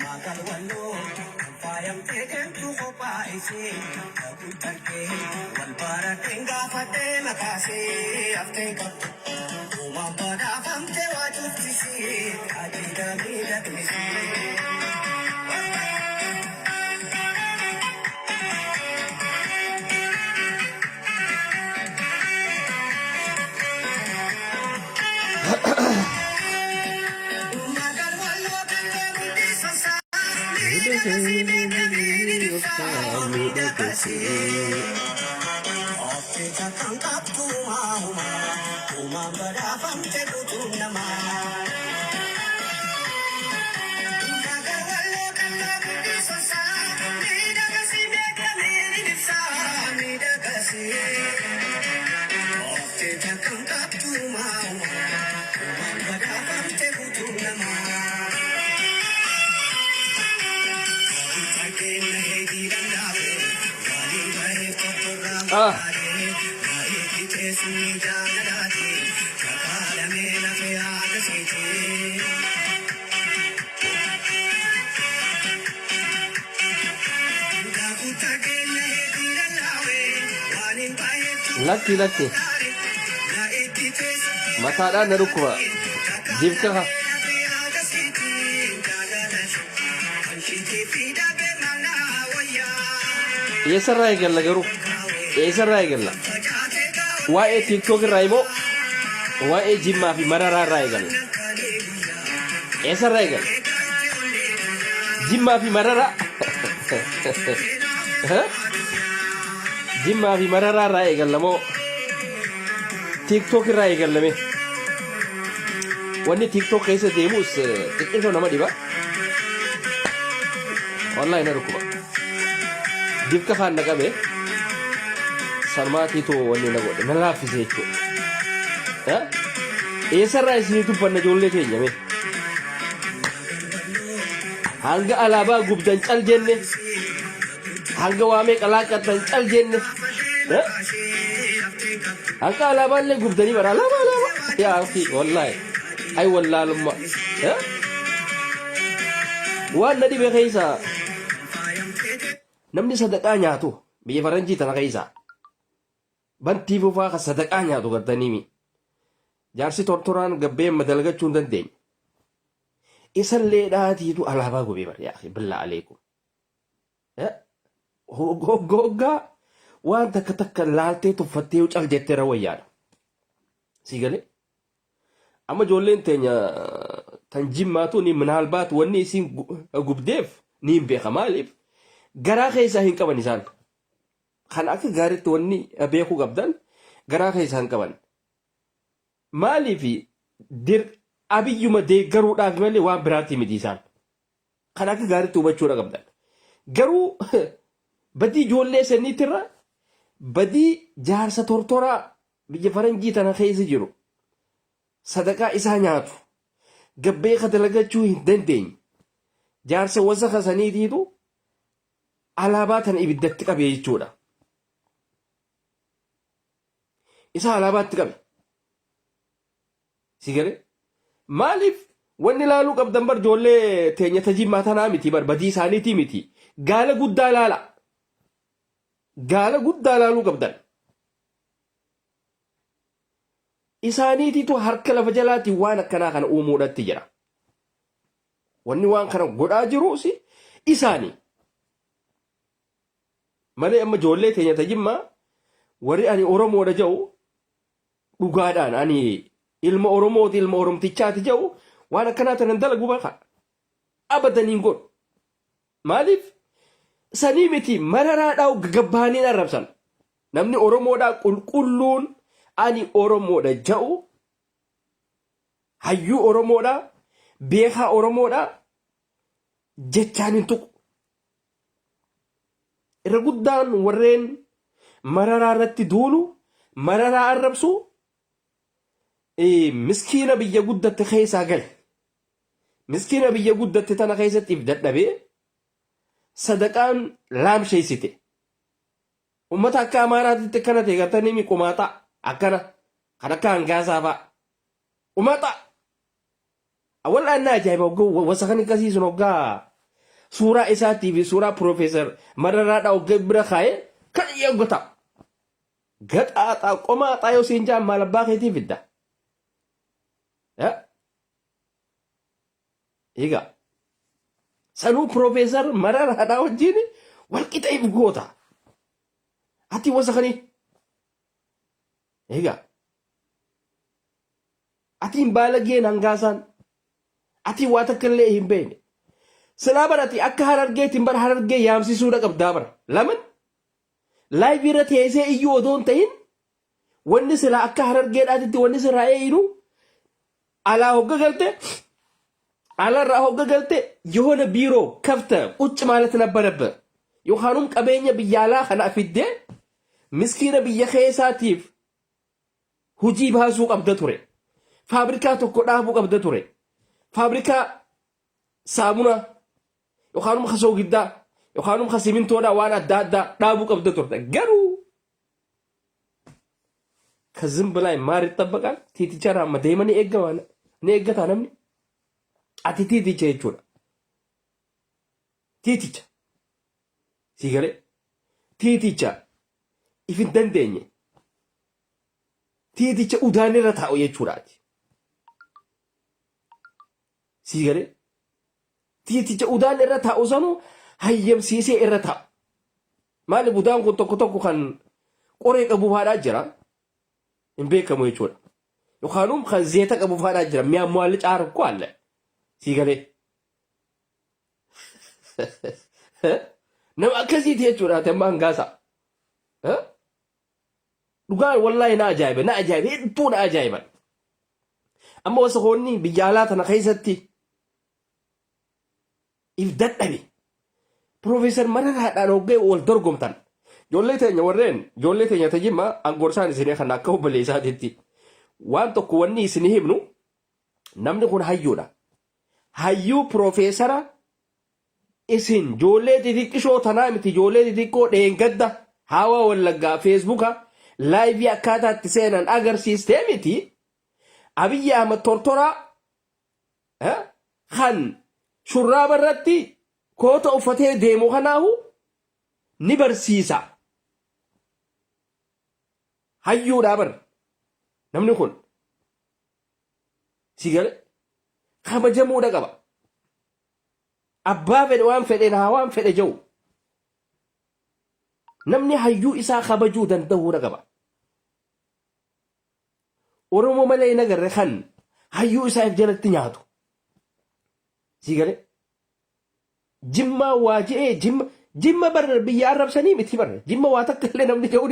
Magalwalo, payam tegen tu ko paisi, kabutage, wal para tenga fate makase, afte kap, uma para famte waju kisi, kadida mida kisi. Magalwalo, kante sasa, mida kasi, mida kasi. Oke jakangkap tuma berafam tegutum nama. Magawalo kanta budi sosa, mida kasi mega miri dipsa, mida kasi. Oke jakangkap tuma berafam tegutum nama. Itakin lagi dan dawe, wali bahe kotoram. Lucky, lucky. Mataadhaan na rukuma. Jib ka ha. Eessarraa eegalla garuu? Eessarraa eegalla? Waa'ee TikTok irraa immoo waa'ee Jimmaa fi Mararaa irraa eegalla. Eessarraa eegalla? Jimmaa fi Mararaa? Jimmaa fi Mararaa irraa eegalla moo TikTok irraa eegallame? Wanni TikTok keessa deemus xiqqeessoo nama dhiba. Wallahi na rukuma. Dibka kaan na qabe. Salmaatii too wanni na godhe na laaffise jechuudha. Eessarraa isinii dubbanna ijoollee keenya mee? Hanga alaabaa gubdan cal jenne, hanga waamee qalaaqatan cal jenne, hanga alaabaallee gubdanii bara alaabaa yaa fi wallaahi ay wallaalumma waan na dhibe keessa namni sadaqaa nyaatu biyya faranjii tana keessa bantii fufaa ka sadaqaa nyaatu gartaniimi jaarsi tortoraan gabbeen madalgachuu hin dandeenye isallee dhaatiitu alaabaa gubee bara yaa billaa aleekum hoggaa waan takka laaltee tuffattee cal jettee rawayyaadha si galee amma ijoolleen teenya tan Jimmaatu ni minaalbaat wanni isin gubdeef ni hin beeka maaliif garaa keessaa hin qaban isaan kan akka gaariitti wanni beekuu qabdan garaa keessaa hin qaban maaliif abiyyuma deeggaruudhaaf malee waan biraatti miti isaan kan akka gaariitti hubachuudha qabdan garuu badii ijoollee saniitirra badii jaarsa tortoraa biyya faranjii tana keessa jiru sadaqaa isaa nyaatu gabbee ka dalagachuu hin dandeenye jaarsa wasaka saniitiitu alaabaa tana ibiddatti qabe jechuudha. Isa alaabaatti qabe. Si galee maaliif wanni ilaaluu qabdan bar ijoollee teenya Jimmaa tanaa miti bar badii isaaniitii miti gaala guddaa ilaala. Gaala guddaa ilaaluu qabdan. Isaaniitiitu harka lafa jalaatti waan akkanaa kana uumuudhatti jira. Wanni waan kana godhaa jiruusi isaanii. Malee amma ijoollee teenya Jimmaa warri ani Oromoodha jedhu dhugaadhaan ani ilma Oromooti ilma Oromtichaati jedhu waan akkanaa tanan dalagu baqa. Abadaniin godhu. Maaliif? Sanii miti Mararaadhaa gagabbaaniin arrabsan. Namni Oromoodhaa qulqulluun ani Oromoodha jedhu hayyuu Oromoodhaa beekaa Oromoodhaa jechaan hin tuqu. Irra guddaan warreen Mararaa irratti duulu Mararaa arrabsu miskiina biyya guddatte keessaa gale. Miskiina biyya guddatte tana keessatti if dadhabee sadaqaan laamsheessite ummata akka amaaraatitti akkana ta'e gartanii mi qumaata akkana kan akka hangaasaa fa'a qumaata awwallaan na ajaa'iba wasa kan akkasiisun hoggaa suuraa isaatii fi suuraa Profeesar Mararaadhaa hoggaa bira kaa'ee kan eeggata gaxaaxaa qomaaxaa yoo siin jaan maal abbaa keetii fidda egaa sanuu Profeesar Mararaadhaa wajjin walqixeef goota ati wasa kanii egaa atiin baalageen hangaasaan ati waa takka illee hin beekne silaa barati akka harargeetiin bara harargee yaamsisuudha qabdaa bara laman laayivii irra teessee iyyuu odoo hin ta'in wanni silaa akka harargeedhaatitti wanni sirraa eeyinu alaa hogga galte alarraa hogga galte yoona biiroo kafta qucci ማለት ነበረብህ yookaanum qabeenya biyyaalaa kana fiddee miskiina biyya keessaatiif hujii baasuu qabda ture faabrikaa tokko dhaabuu qabda ture faabrikaa saamuna yookaanum kasoo giddaa yookaanum kasimintoodha waan adda addaa dhaabuu qabda turte garuu ከዝም በላይ ማር ይጠበቃል ቲቲቻራ መደመን ኤገዋና ነኤገታ ነምኒ አቲ ቲቲቻ ይቹላ ቲቲቻ ሲገለ ቲቲቻ ኢፍን ደንደኝ ቲቲቻ ኡዳኔ ረታው ይቹላቲ ሲገለ ቲቲቻ ኡዳኔ ረታው ሰኑ hayyam siisee irra ta'a maali budaan kun tokko tokko kan qoree qabu faadhaa jira hin beekamu jechuudha yookaanum kan zeeta qabu faadhaa jira mi'a mu'aalli caaru ko alle sii galee nama akkasiiti jechuudha temma hangaasa dhugaan wallaahi na ajaa'iba hedduu na ajaa'iban amma wasa hoonni biyya alaa tana keessatti if dadhabe Profeesar Mararaadhaan hoggee wal dorgomtan ijoollee teenya tajimma angorsaan isinii kan akka obboleessaatitti waan tokko wanni isinii himnu namni kun hayyuudha hayyuu Profeesara isin ijoollee xixiqqishoo tanaa miti ijoollee xixiqqoo dheengadda haawaa wallaggaa feesbuuka laayivii akkaataatti seenan agarsiistee miti Abiyyi Ahmad tortoraa kan shurraaba irratti koota uffatee deemu kanaahu ni barsiisa hayyuudhaa bar namni kun sigale kabajamuudha qaba abbaa fedhe waan fedheen haa waan fedhe jiru namni hayyuu isaa kabajuu danda'uudha qaba oromoo malee nagarre kan hayyuu isaa jalatti nyaatu sigale jimma waajee jimma bar biyya arabsanii miti bar jimma waa takka illee namni ta'uu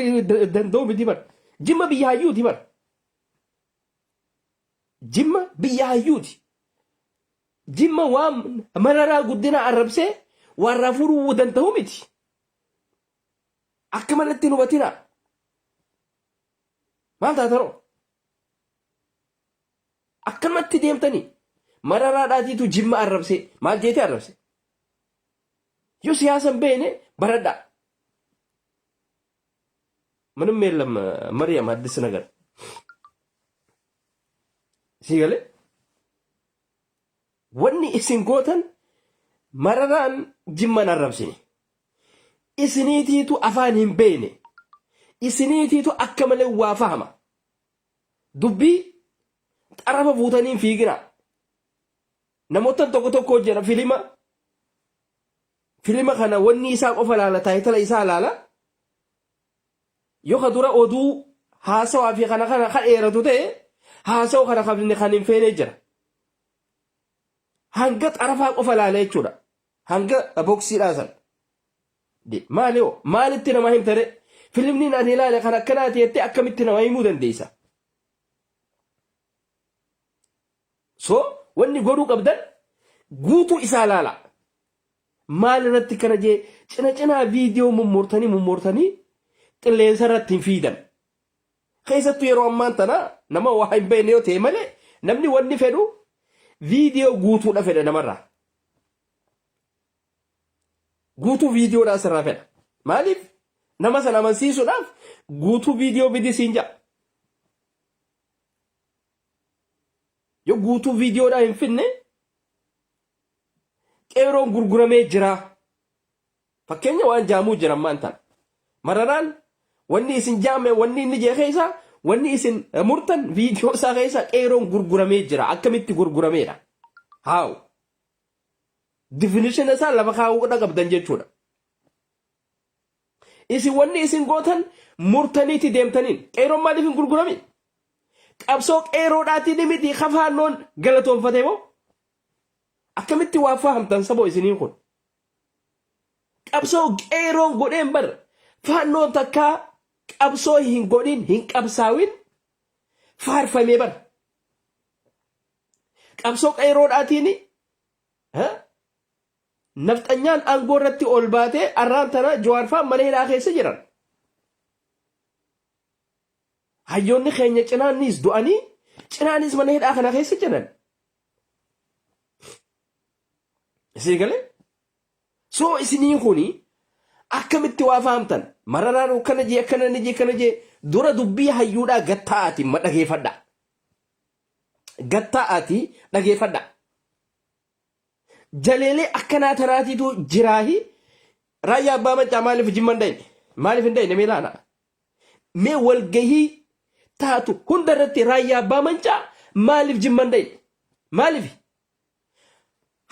danda'u miti bar jimma biyya hayyuuti bar jimma biyya hayyuuti jimma waan mararaa guddina arabsee warraa furuu danda'u miti akka malatti nu batina maal taataro akkanumatti deemtanii mararaadhaatiitu jimma arrabsee maal jeete arrabse yoo siyaasan beene baradhaa ምንም የለም መርያም አዲስ ነገር ሲገለ ወኒ ኢሲን ጎተን መረራን ጅመን አረብሲኒ ኢስኒቲቱ አፋን ሂምቤኔ ኢስኒቲቱ አከመለ ዋፋማ ዱቢ ጠረፈ ፉተኒን ፊግራ ነሞተን ቶኮ ቶኮ ጀራ ፊልማ kana wanni isaa qofa laala taayitala isaa laala yoo kadura oduu haasawaa fi kana kan dheeratu ta'e haasawu kana kan hin feene jira hanga xarafaa qofa laala jechuudha hanga boksiidhaa san maalitti nama himtare filimni ani ilaale kan akkanaati jettee akkamitti nama himuu dandeessa so wanni godhuu qabdan guutuu isaa laala maal irratti kana jee cina viidiyoo mummurtanii qilleensa irratti hin fiidan keessattuu yeroo ammaan tana nama waa hin beekne yoo ta'e malee namni wanni fedhu viidiyoo guutuudha fedha namarraa guutuu viidiyoodhaa sirraa fedha. Maaliif nama sana amansiisuudhaaf guutuu viidiyoo bidi siin ja'a. Yoo guutuu viidiyoodhaa hin finne qeeroon gurguramee jira. Fakkeenya waan jaamuu jiran maantaan. Mararaan wanni isin jaame wanni inni jee keessa wanni isin murtan viidiyoo isaa keessa qeeroon gurguramee jira. Akkamitti gurgurameedha? Haawu. Definition isaa lafa kaa'uudha qabdan jechuudha. Isin wanni isin gootan murtaniiti deemtaniin qeeroon maaliif hin gurguramin? Qabsoo qeeroodhaatiin miti kafaannoon galatoonfatee moo? Akkamitti waa fahamtan saboo isiniin kun? Qabsoo qeeroon godheen bar faannoon takkaa qabsoo hin godhin hin qabsaawin faarfamee bar. Qabsoo qeeroodhaatiin nafxanyaan aangoo irratti ol baatee arraan tana Jawaarfaan mana hidhaa keessa jiran. Hayyoonni keenya cinaanis du'anii cinaanis mana hidhaa kana keessa jiran. Isii galee? So isiniin kuni akkamitti waa fahamtan? Mararaan kana jee akkana ni jee kana jee dura dubbii hayyuudhaa gattaa'aati ma dhageeffadha. Gattaa'aati dhageeffadha. Jaleelee akkanaa tanaatiitu jiraahi raayyaa abbaa mancaa maaliif jimma hin dhayne? Maaliif hin dhayne meelaana? Mee walgahii taatu hunda irratti raayyaa abbaa mancaa maaliif jimma hin dhayne? Maaliif?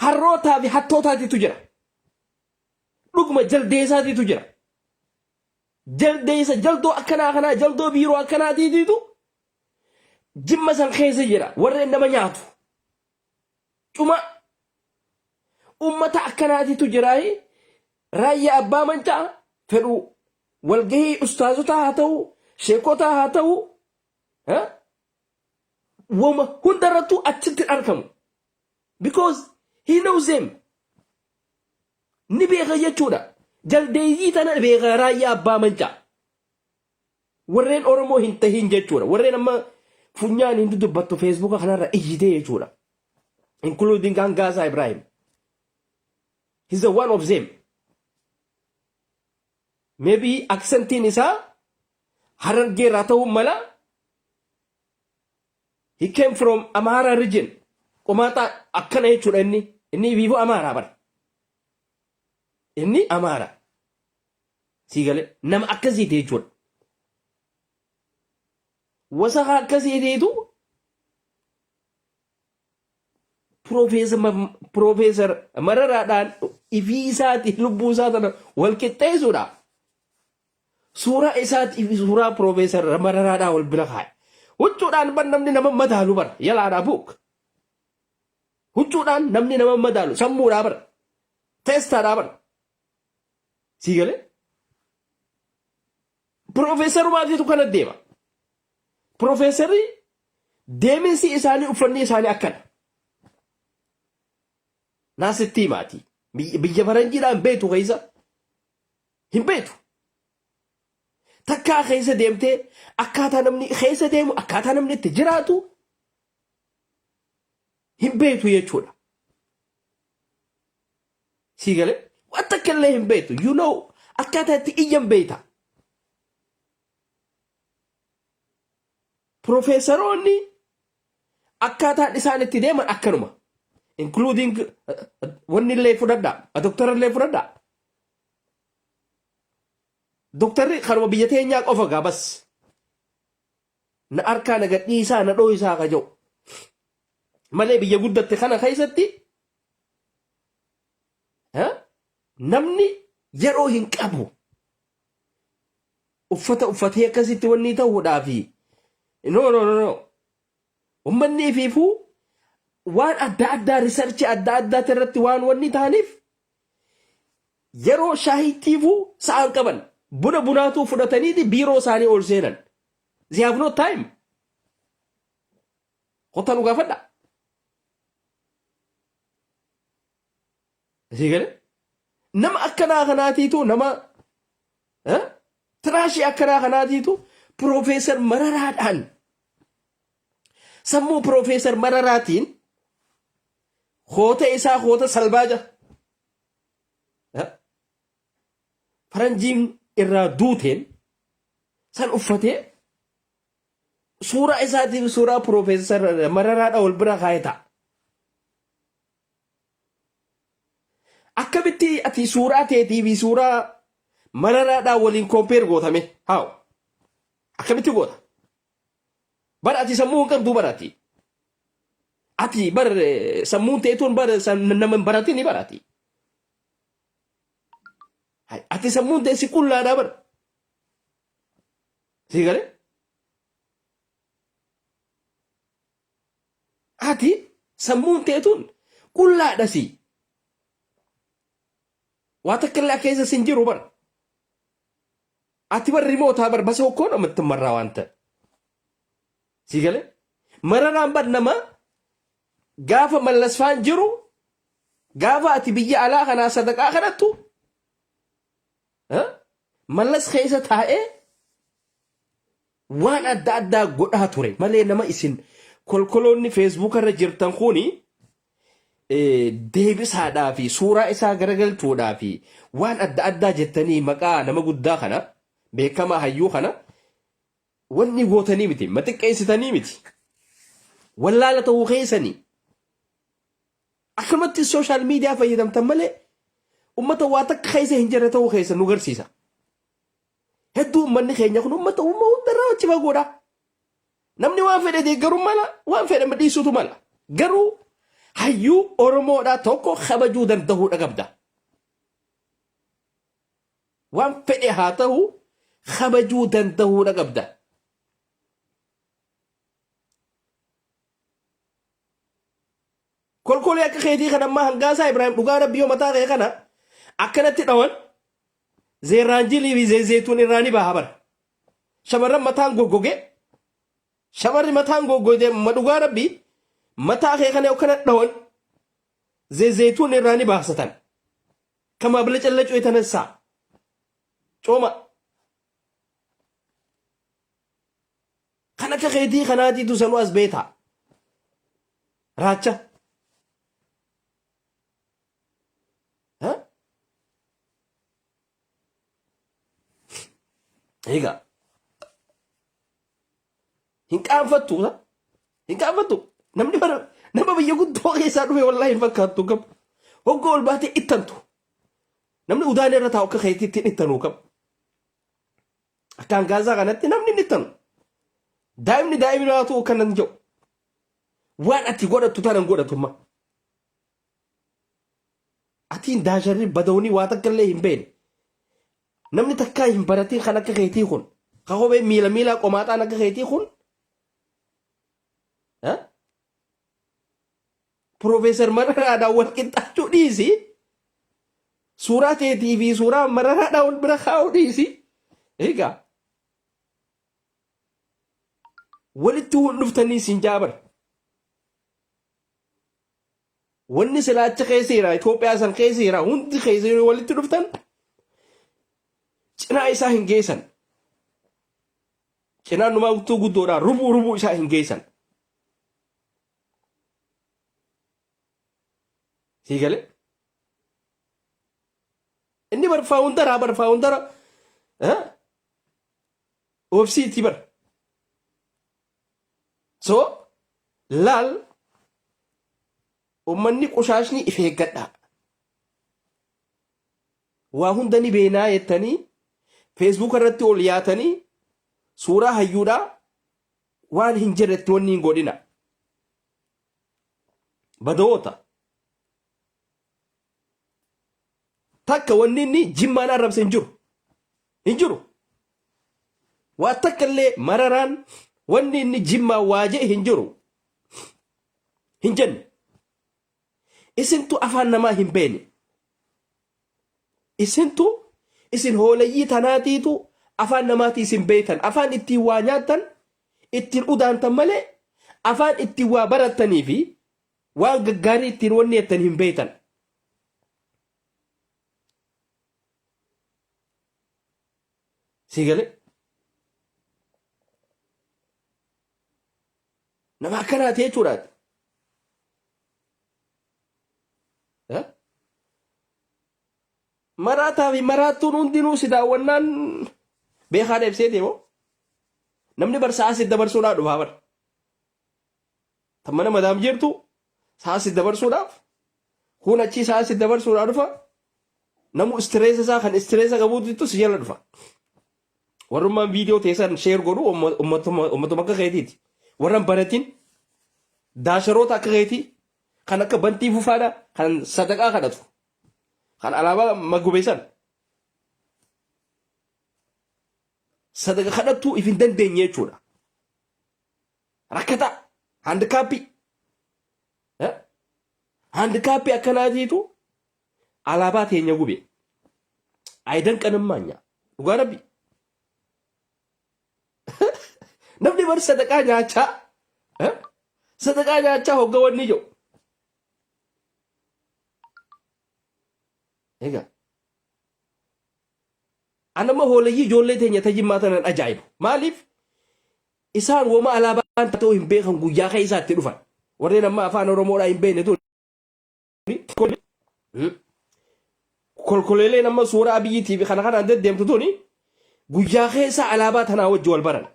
Harrootaa fi hattootaatiitu jira. Dhuguma jaldeessaatiitu jira. Jaldeessa jaldoo akkanaa kanaa jaldoo biiroo akkanaatiitiitu jimma san keessa jira. Warreen nama nyaatu. Cuma ummata akkanaatiitu jiraahi raayyaa abbaa mancaa fedhu walgahii ustaazotaa haa ta'u sheekotaa haa ta'u wama hundarrattuu achitti argamu. Because he knows them. Ni beeka jechuudha. Jaldeeyyii tana beeka raayyaa abbaa mancaa. Warreen Oromoo hin tahin jechuudha. Warreen amma funyaan hin dudubbattu Feesbuuka kanarra iyyitee jechuudha. Including Hangaasaa Ibrahim. He's the one of them. Maybe accentiin isaa Harargeerraa ta'uu mala. He came from Amhara region. Qomaata akkana jechuudha inni. Inni biifuu Amaaraa bara. Inni Amaaraa. Sii galee nama akkasiiti jechuudha. Wasaqa akkasiitiitu Profeesar Mararaadhaan ifii isaati lubbuu isaa tana wal qixxeessuudha. Suuraa isaati fi suuraa Profeesar Mararaadhaan wal bira kaa'e. Huccuudhaan ban namni nama madaalu bara yalaadhaa buuk. Huccuudhaan namni nama madaalu sammuudhaa bara. Teestaadhaa bara. Sii galee? Profeesarumaatiitu kana deema. Profeesarri deeminsi isaanii uffanni isaanii akkana. Naasitti himaati. Biyya faranjiidhaan beetu keessa hin beetu. Takkaa keessa deemtee akkaataa namni keessa deemu akkaataa namni itti jiraatu hin beetu jechuudha. Sii galee? Waan takka illee hin beetu. You know akkaataa itti iyyan beeta. Profeesaroonni akkaataan isaan itti deeman akkanuma. Including wanni illee fudhadhaa. Doktara illee fudhadhaa. Doktarri kanuma biyya teenyaa qofa gaabas. Na harkaa na gadhiisaa na dhoo'isaa ka jiru. Malee biyya guddatte kana keessatti namni yeroo hin qabu. Uffata uffatee akkasitti wanni ta'uudhaafi. No. Ummanni ifiifuu waan adda addaa riisarchii adda addaa irratti waan wanni ta'aniif yeroo shaahitiifuu sa'aan qaban buna bunaatuu fudhataniiti biiroo isaanii ol seenan. They have no time. Kottaa nu gaafadha. Asii galee nama akkanaa kanaatiitu nama tiraashii akkanaa kanaatiitu Profeesar Mararaadhaan sammuu Profeesar Mararaatiin hoota isaa hoota salbaaja. faranjiin irraa duuteen san uffatee suuraa isaatiif suuraa Profeesar Mararaadha wal bira kaayeta. Akkamitti ati suuraa teetii fi suuraa Mararaadha waliin kompeer gootame? Haa akkamitti goota? Bara ati sammuu hin qabdu barati. Ati bar sammuun teetuun bar nama hin baratin ni barati. Ati sammuun teessi qullaadhaa bar. Si galee? Ati sammuun teetuun qullaadha si. Waa takka illee keessa sin jiru bar. Ati bar rimootaa bar basa hokkoon amatti marraa waan ta'e. Si galee? Mararaan bar nama gaafa mallasfaan jiru gaafa ati biyya alaa kanaa sadaqaa kanattu mallas keessa taa'ee waan adda addaa godhaa ture malee nama isin kolkoloonni Facebook irra jirtan kuni deebisaadhaa fi suuraa isaa garagaltuudhaa fi waan adda addaa jettanii maqaa nama guddaa kana beekamaa hayyuu kana wanni gootanii miti maxiqqeessitanii miti wallaala ta'uu keessanii akkamatti social media fayyadamtan malee ummata waa takka keessa hin jirre ta'uu keessa nu garsiisa. Hedduu ummanni keenya kun ummata hundarraa achi fagoodha. Namni waan fedhe deeggaruu mala waan fedhe dhiisuutu mala. Garuu hayyuu Oromoodhaa tokko kabajuu danda'uudha qabda. Waan fedhe haa ta'u kabajuu danda'uudha qabda. Kolkolee akka keetii kan ammaa hangaasaa Ibrahim dhugaa rabbiyyoo mataa kee kana akkanatti dhawan zeeraanjilii fi zeezeetuun irraa ni baha bara. Shamarran mataan goggoge shamarri mataan goggoge dhugaa rabbii mataa kee kana akkana dhawan zeezeetuun irraa ni baasatan. Kama bila callacuu itanassaa cooma kan akka keetii kanaatiitu sanuu as beetaa raacha. Egaa hin qaanfattu namni nama biyya guddoo keessaa dhufe wallaahi hin fakkaattu qabu hoggoo ol baatee ittantu namni udaan irra taa'u akka keetiitti ittanuu qabu akkaan gaazaa kanatti namni ittanu daa'imni laatu kanan jedhu waan ati godhattu tanan godhatumma atiin daasharri badawni waa takka illee hin beene. Namni takkaa hin baratiin kan akka keetii kun ka kophee miila qomaaxaan akka keetii kun Profeesar Mararaadhaan wal qixxaachuu dhiisi suuraa teetii fi suuraa Mararaadhaan wal bira kaa'uu dhiisi. Egaa walitti dhuftanii siin jaabar wanni silaacha keessiira Itoophiyaa san keessiira hundi keessiira walitti dhuftan. Cinaa isaa hin geessan. Cinaan numaa guddoodhaan rubuu isaa hin geessan. Sii galee? Inni barfaawundara oofsiitti bar. So laal ummanni qushaashni if eeggadhaa. Waa hunda ni beenaa jettanii Facebook irratti ol yaatanii suuraa hayyuudhaa waan hin jirretti wanni hin godhina. Badoota. Takka wanni inni jimmaan arrabse hin jiru. Hin jiru. Waa takka illee Mararaan wanni inni jimmaa waajee hin jiru. Hin jenne. Isintu afaan namaa hin beene. Isin hooleyyii tanaatiitu afaan namaatii isin beektan. Afaan ittiin waa nyaattan ittiin udaantan malee afaan ittiin waa barattanii fi waan gaggaarii ittiin wanni jettan hin beektan. Si galee? Nama akkanaati jechuudhaati. Maraataa fi maraattuun hundinuu si daawwannaan beekaa deebisee moo namni barsaa'aa dabarsuudhaaf dhufaa bara. Tamma nama daam jirtu sa'a dabarsuudhaaf kun achii sa'a dabarsuudhaaf dhufa. Namu istireessa isaa kan istireessa qabuutu si jala dhufa. Warrummaan viidiyoo teessan sheer godhu uummatuma akka keetiiti. Warran baratiin daasharoota akka keetii kan akka bantii fufaadha kan sadaqaa kadhatu kan alaabaa magubeessan sadaqa kadhattuu if hin dandeenye jechuudha. Rakkata handikaappii akkanaatiitu alaabaa teenya gube. Ayidan qanammaanya dhugaa rabbi. Namni bar sadaqaa nyaachaa hoggawanni jiru. Egaa anama hoolayyi ijoollee teenya tajimmaa tanan ajaa'ibu. Maaliif isaan woma alaabaan ta'uu hin beekan guyyaa kee isaatti dhufan. Warreen amma afaan Oromoodhaa hin beekne tun. Kolkoleelee nama suuraa biyyiitii fi kana kanaan deddeemtu tuni guyyaa keessa alaabaa tanaa wajji wal baran.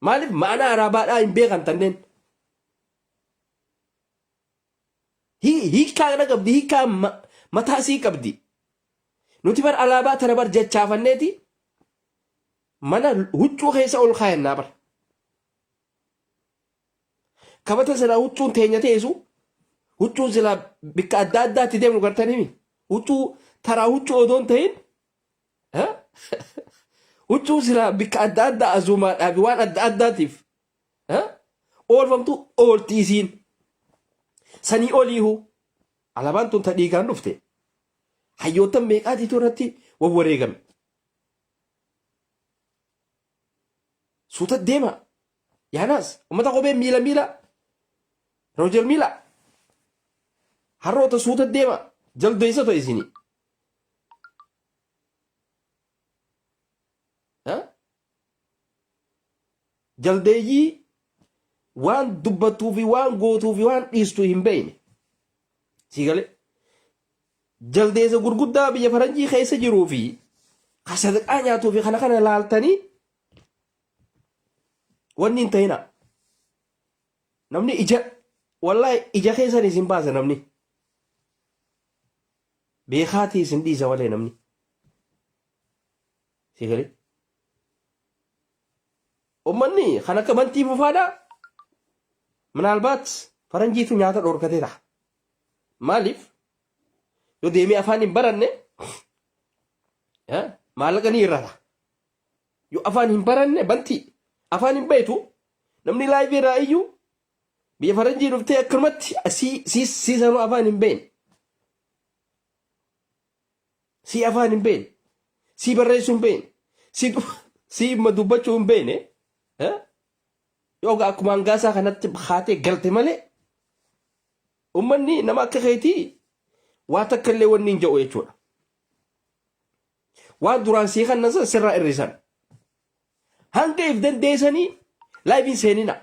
Maaliif ma'ana alaabaadhaa hin beekan tanneen. Hiikaa kana qabdi, hiikaa mataa sii qabdi. Nuti bar alaabaa tana bar jechaafanneeti mana huccuu keessa ol kaayannaa bar. Kabata silaa huccuun teenya teessu huccuun silaa bikka adda addaatti deemnu gartanii huccuu taraa huccuu odoon ta'in huccuu silaa bikka adda addaa azuumaadhaa fi waan adda addaatiif oolfamtu ooltiisiin sanii oliihu alaabaan tun tadhiigaan dhufte hayyoottan meeqaatiitu irratti wawwareegame. Suuta deema yaanaas ummata kophee miila roojel miila harroota suuta deema jaldeessa ta'e isinii. Jaldeeyyii waan dubbattuu fi waan gootuu fi waan dhiistu hin beekne. Siigalee jaldeessa gurguddaa biyya faranjii keessa jiruu fi sadaqaa nyaatuu fi kana laaltanii wanni hin ta'ina. Namni wallahi ija keessan isin baasa namni. Beekaatii isin dhiisa walee namni. Siigalee ummanni kan akka bantii fufaadhaa minaalbaat faranjiitu nyaata dhorkatee ta'a. Maaliif yoo deemee afaan hin baranne maallaqa ni irrata. Yoo afaan hin baranne bantii afaan hin beetu namni laayivii irraa iyyuu biyya faranjii dhuftee akkanumatti siisanuu afaan hin beekne. Sii afaan hin beekne. Sii barreessuu hin beekne. Sii dubbachuu hin beekne. Yoo akkuma hangaasaa kanatti haatee galte malee ummanni nama akka keetii waa takka illee wanni hin jedhu jechuudha. Waan duraan sii kannan san sirraa irrisan. Hanga if dandeessanii laayiviin seenina.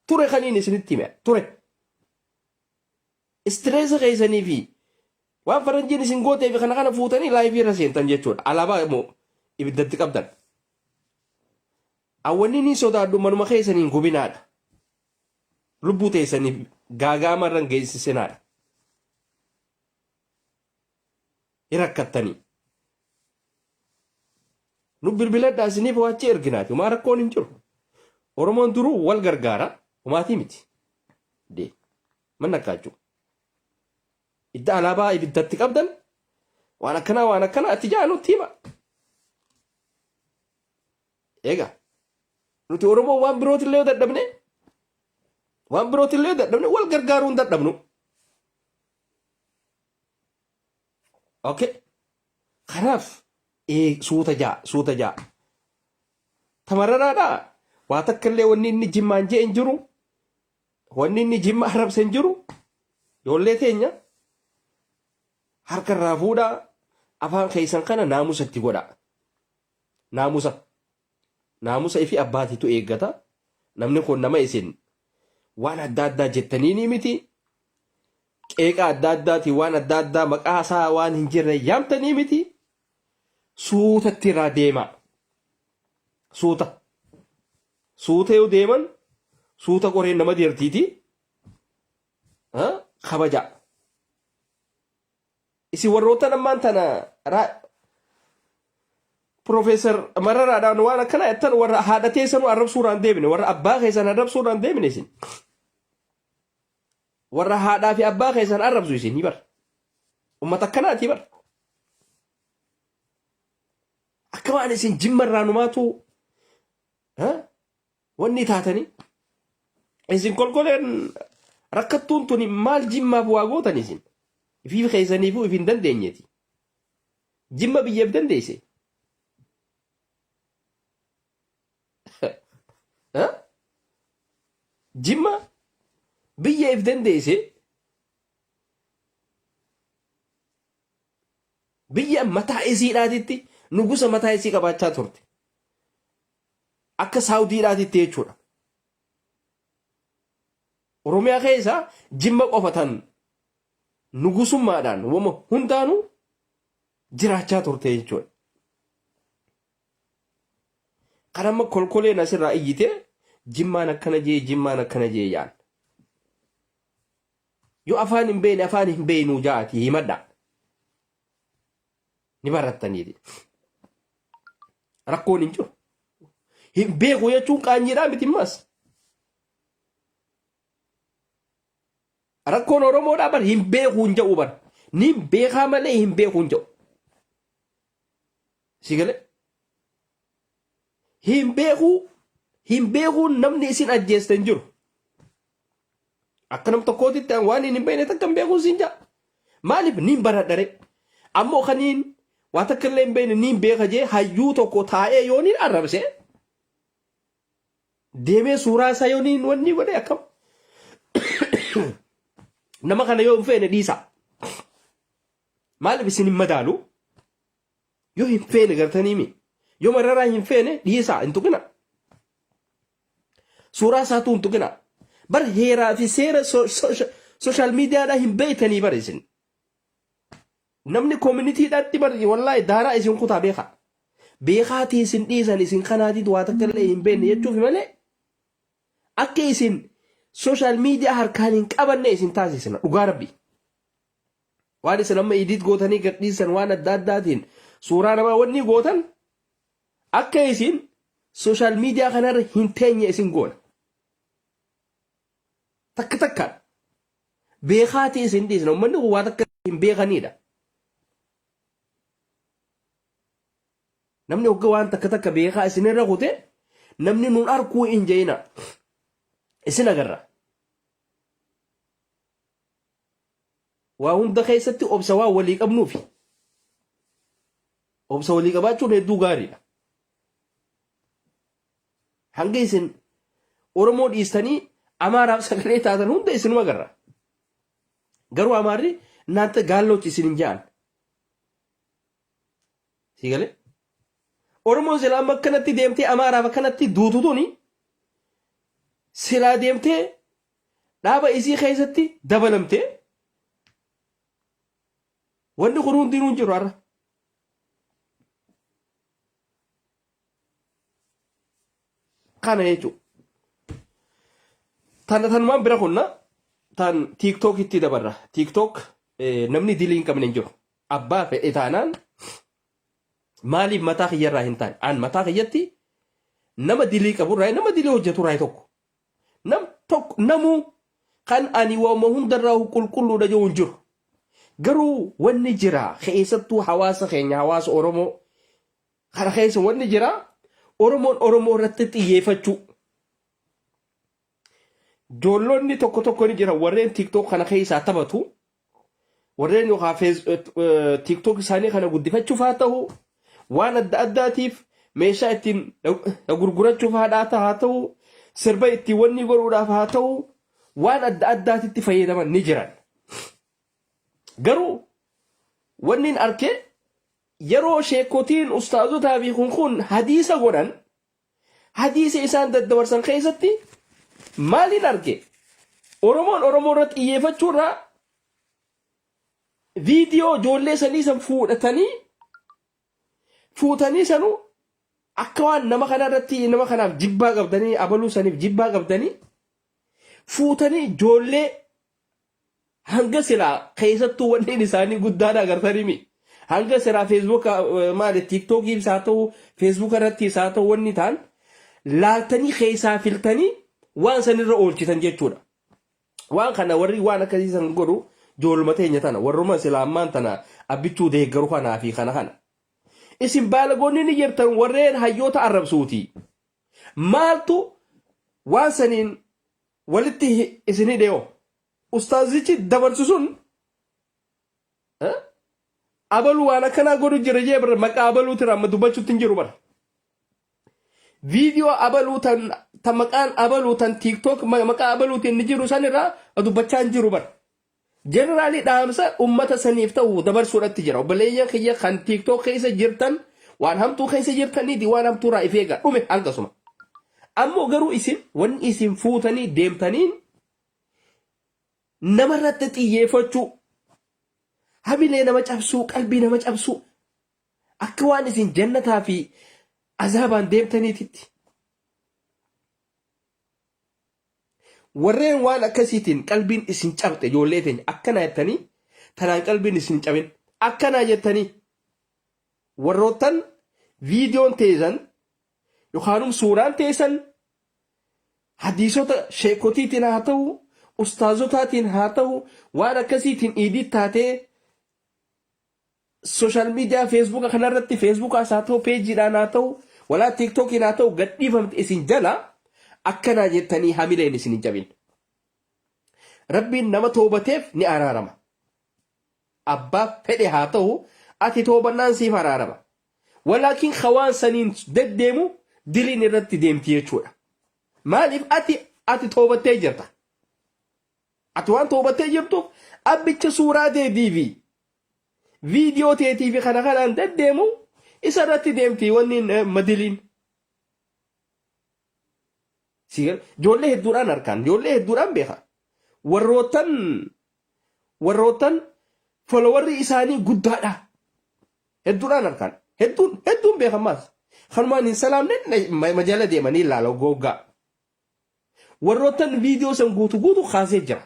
Ture kaniin isinitti hime ture. Istireessa keessanii fi waan faranjiin isin gootee fi kana fuutanii laayivii irra seentan jechuudha. Alaabaa immoo ibiddatti qabdan. Awwanni ni sodaadhu manuma keessaniin gubinaadha. Lubbuu teessaniif gaagaamarran geessisinaadha. Hirakkattanii. Nu bilbiladhaa isiniif waachii erginaati. Umaa rakkoon hin jiru. Oromoon duruu wal gargaara. Umaatii miti. Man nakkaachuu. Idda alaabaa ibiddatti qabdan waan akkanaa ati jaa nutti hima. Egaa. Nuti Oromoo waan birootillee dadhabne wal gargaaruun dadhabnu. Okay. Kanaaf suuta jaa. Tamararaadhaa waa takka illee wanni inni jimmaan jee hin jiru. Wanni inni jimma arrabse hin jiru. Ijoollee teenya harka irraa fuudhaa afaan keessan kana naamusatti godhaa. Naamusa ifi abbaatiitu eeggata. Namni kun nama isin waan adda addaa jettanii ni miti. qeeqa adda addaatiin waan adda addaa maqaa isaa waan hin jirre yaamtanii miti suutatti irraa deemaa. Suuta yoo deeman suuta qoreen nama deertiiti kabajaa. Isin warroota nammaan tana Profeesar Mararaadhaan waan akkana jettan warra haadha teessanuu arrabsuudhaan deemine warra abbaa keessan arrabsuudhaan deemine isin. Warra haadhaa fi abbaa keessan arrabsu isin ni bara. Uummata akkanaati bara. Akka waan isin jimma irraa numaatu wanni taatanii isin kolkoleen rakkattuun tuni maal jimmaaf waa gootan isin ifiif keessaniifuu ifin dandeenyeeti. Jimma biyyeef dandeesse. Jimma biyyeef dandeesse. Biyya mataa isiidhaatitti nugusa mataa isii qabaachaa turte. Akka Saawudiidhaatitti jechuudha. Oromiyaa keessa jimma qofatan nugusummaadhaan wama hundaanuu jiraachaa turte jechuudha. Kan amma kolkoleen asirraa iyyite jimmaan akkana jee yaan. Yoo afaan hin beeknu jaati himadha. Ni barattaniiti. Rakkoon hin jiru. Hin beeku jechuun qaanyiidhaa miti ammas. Rakkoon Oromoodhaa bar hin beeku hin jedhu bar. Ni beekaa malee hin beeku hin jedhu. Si galee? Hin beeku namni isin ajjeeste hin jiru. Akka nam tokkootitti waan hin beekne takka hin beeku isin jaa. Maaliif ni baradhare? Ammoo kaniin waa takka illee hin beekne ni beeka jee hayyuu tokko taa'ee yoo ni arrabse. Deemee suuraa isaa yoo ni wanni godhe akkam. Nama kana yoo hin feene dhiisa. Maaliif isin hin madaalu? Yoo hin feene gartanii mi? Yoo mararaa hin feene dhiisa hin tuqina. Suuraa isaatu hin tuqina. Bar heeraa fi seera sooshaal miidiyaadhaa hin beektanii bar isin. Namni koominitiidhaatti bar wallaahi daaraa isin kutaa beeka. Beekaatii isin dhiisan isin kanaatiitu waa takka illee hin beekne jechuuf malee akka isin sooshaal miidiyaa harkaan hin qabanne isin taasisna dhugaa rabbi. Waan isin amma idiit gootanii gadhiisan waan adda addaatiin suuraa namaa wanni gootan akka isin sooshaal miidiyaa kanarra hin teenye isin goona. Takkaan beekaatii isin dhiisna uummanni kun waa takka hin beekanidha. Namni hogga waan takka beekaa isinirra kute namni nun arkuu hin jeena isin agarra. Waa hunda keessatti obsa waa walii qabnuufi. Obsa walii qabaachuun hedduu gaariidha. Hanga isin Oromoo dhiistanii Amaaraaf sagalee taatan hunda isinuma agarra. Garuu Amaarri naanta gaallochi isin hin jaan. Si galee? Oromoon silaa amma akkanatti deemtee Amaaraaf akkanatti duutu tuni silaa deemtee dhaaba isii keessatti dabalamtee wanni kun hundinuu hin jiru har'a. Kana jechuudha. Tanumaan bira kunna tan TikTok itti dabarra. TikTok namni dilii hin qabne hin jiru. Abbaa fedhe taanaan maaliif mataa kiyyarraa hin taane? An mataa kiyyatti nama dilii qaburraa nama dilii hojjeturraa tokko. Namuu kan ani waama hundarraa qulqulluudha jiru hin jiru. Garuu wanni jira keessattuu hawaasa keenya hawaasa Oromoo kana keessa wanni jira Oromoon Oromoo irratti xiyyeeffachuu. Jolloonni tokko ni jira warreen TikTok kana keessaa taphatu warreen yookaan TikTok isaanii kana guddifachuuf haa ta'u waan adda addaatiif meeshaa ittiin gurgurachuuf haa ta'u sirba ittiin wanni godhuudhaaf haa ta'u waan adda addaatitti fayyadaman ni jiran. Garuu wanni arke yeroo sheekotiin ustaazotaa fi kun hadiisa godhan hadiisa isaan daddabarsan keessatti maalin arge Oromoon Oromoo irratti xiyyeeffachuurraa viidiyoo ijoollee sanii san fuutanii sanuu akka waan nama kanarratti nama kanaaf jibbaa qabdanii abaluu saniif jibbaa qabdanii fuutanii ijoollee hanga silaa keessattuu wanneen isaanii guddaadha agartanii hanga silaa feesbuuk maali tiiktookii haa ta'u feesbuuk irratti haa ta'u wanni ta'an laaltanii keessaa filtanii waan sanirra oolchitan jechuudha. Waan kana warri waan akkasii san godhu jooluma teenya tana warruma silaamaan tana abbichuu deeggaru kanaa fi kana. Isin baalagoonni ni jirtan warreen hayyoota arrabsuuti. Maaltu waan saniin walitti isin hidheeyo. Ustaazichi dabarsu sun abaluu waan akkanaa godhu jira jee bara maqaa abaluutiin amma dubbachuutti hin jiru bara. Viidiyoo abaluu tan maqaan abaluu tan TikTok maqaa abaluutiin ni jiru sanirraa dubbachaa hin jiru bara. Generaalii dhaamsa ummata saniif ta'u dabarsuudhaatti jira. Obboleeyyan kiyya kan TikTok keessa jirtan waan hamtuu keessa jirtaniiti waan hamtuurraa if eegaa dhume hanqasuma. Ammoo garuu isin wanni isin fuutanii deemtaniin namarratti xiyyeeffachuu habilee nama cabsuu qalbii nama cabsuu akka waan isin jannataa fi azaabaan deemtaniititti. Warreen waan akkasiitiin qalbiin isin cabte ijoollee teenya akkanaa jettanii tanaan qalbiin isin cabin akkanaa jettanii warroottan viidiyoon teessan yookaan suuraan teessan hadiisota sheekotiitiin haa ta'u ustaazotaatiin haa ta'u waan akkasiitiin iidii taatee sooshaal miidiyaa feesbuuka kanarratti feesbuukaas haa ta'u peejiidhaan haa ta'u walaa tiiktookiin haa ta'u gadhiifamte isin jala akkanaa jettanii hamileen isin hin cabin. Rabbiin nama toobateef ni araarama. Abbaa fedhe haa ta'u ati toobannaan siif araarama. Walaakin hawaan saniin deddeemu diliin irratti deemti jechuudha. Maaliif ati toobattee jirta? Ati waan toobattee jirtuuf abbicha suuraa teetii fi viidiyoo teetii fi kana kanaan deddeemu isa irratti deemti wanni madiliin. Ijoollee hedduudhaan arkaan ijoollee hedduudhaan beeka. Warroottan followarri isaanii guddaadha. Hedduudhaan arkaan hedduun beekamaas. Kanumaan hin salaamne majaala deemanii ilaala goggaa. Warroottan viidiyoo san guutuu kaasee jira.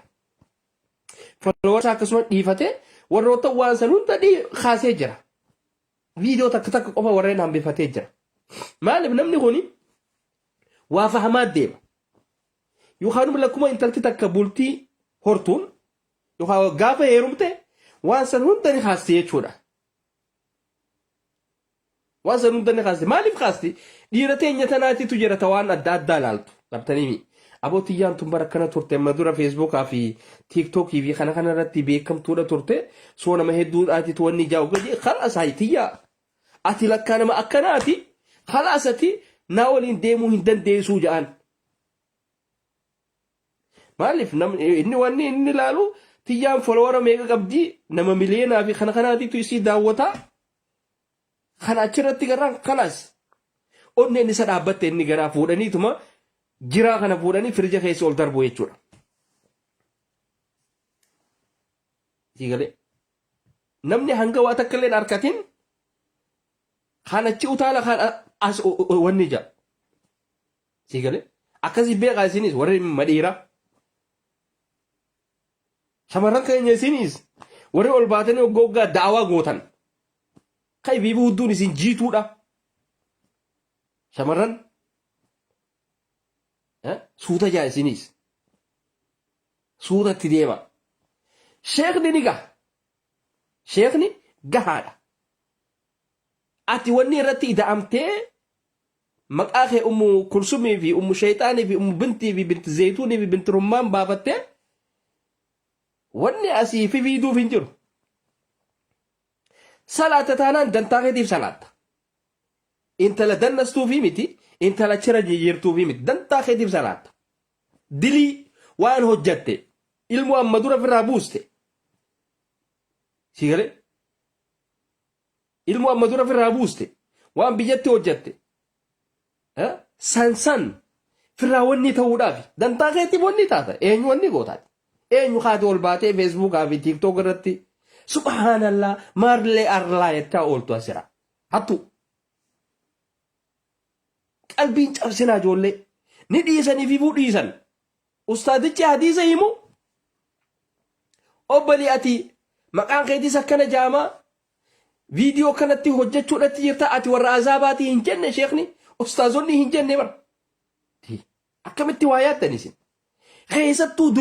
Followarsa akkasuma dhiifatee warroottan waan san hunda kaasee jira. Viidiyoo takka qofa warreen hambifatee jira. Maaliif namni kuni waa fahamaa deema. Yookaan lakkuma intalti takka bultii hortuun yookaan gaafa heerumte waan san hunda ni kaasti jechuudha. Waan san hunda ni kaasti. Maaliif kaasti? Dhiira teenya tanaatitu jira waan adda addaa ilaaltu. Dhabtanii abootiyyaan tun bara kana turte amma dura feesbuukaa fi tiiktookii fi kana irratti beekamtuudha turte soo nama hedduudhaatitu wanni jaa'u gadi khalaas haytiyyaa. Ati lakkaa nama akkanaati khalaas ati naa waliin deemuu hin dandeessuu ja'an. Maaliif inni wanni inni ilaalu tiyyaan folowara meeqa qabdi nama miliyoonaa fi kana kanaatitu isii daawwataa. Kana achirratti garaan khalaas. Onneen isa dhaabbatte inni garaa fuudhaniituma jiraa kana fuudhanii firija keessa ol darbu jechuudha. Namni hanga waa takka illee harkatiin kanachi utaala kan as wanni jaa. Akkasii beekaa isinis warri madhiiraa. Shamarran keenya isinis warri ol baatanii goggaa daawaa gootan. Kan biibii hudduun isin jiituudha. Shamarran suuta jaa isinis. Suutatti deema. Sheekni ni gaha. Sheekni gahaadha. Ati wanni irratti ida'amtee maqaa kee ummu kulsumii fi ummu shayxaanii fi ummu bintii fi binti zayituunii fi binti rummaan baafattee wanni asii fi viiduuf hin jiru. Salaata taanaan dantaa keetiif salaatta. Intala dannastuu fi miti intala chira jijjiirtuu fi miti dantaa keetiif salaatta. Dilii waan hojjatte ilmu amma dura firraa buuste. Ilmu amma dura firraa buuste waan biyyatti hojjatte. San firraa wanni ta'uudhaaf dantaa keetiif wanni taata eenyu wanni gootaati. Eenyu haati ol baatee feesbuukaa fi tiiktook irratti subhanallah marlee arlaa yettaa ooltu asira hattu qalbiin cabsinaa ijoollee ni dhiisanii fi dhiisan ustaadichi hadiisa himu obbali ati maqaan keetis akkana jaamaa viidiyoo kanatti hojjechuudhatti jirta ati warra azaabaatii hin jenne sheekni ustaazonni hin jenne bar akkamitti waa yaaddan isin keessattuu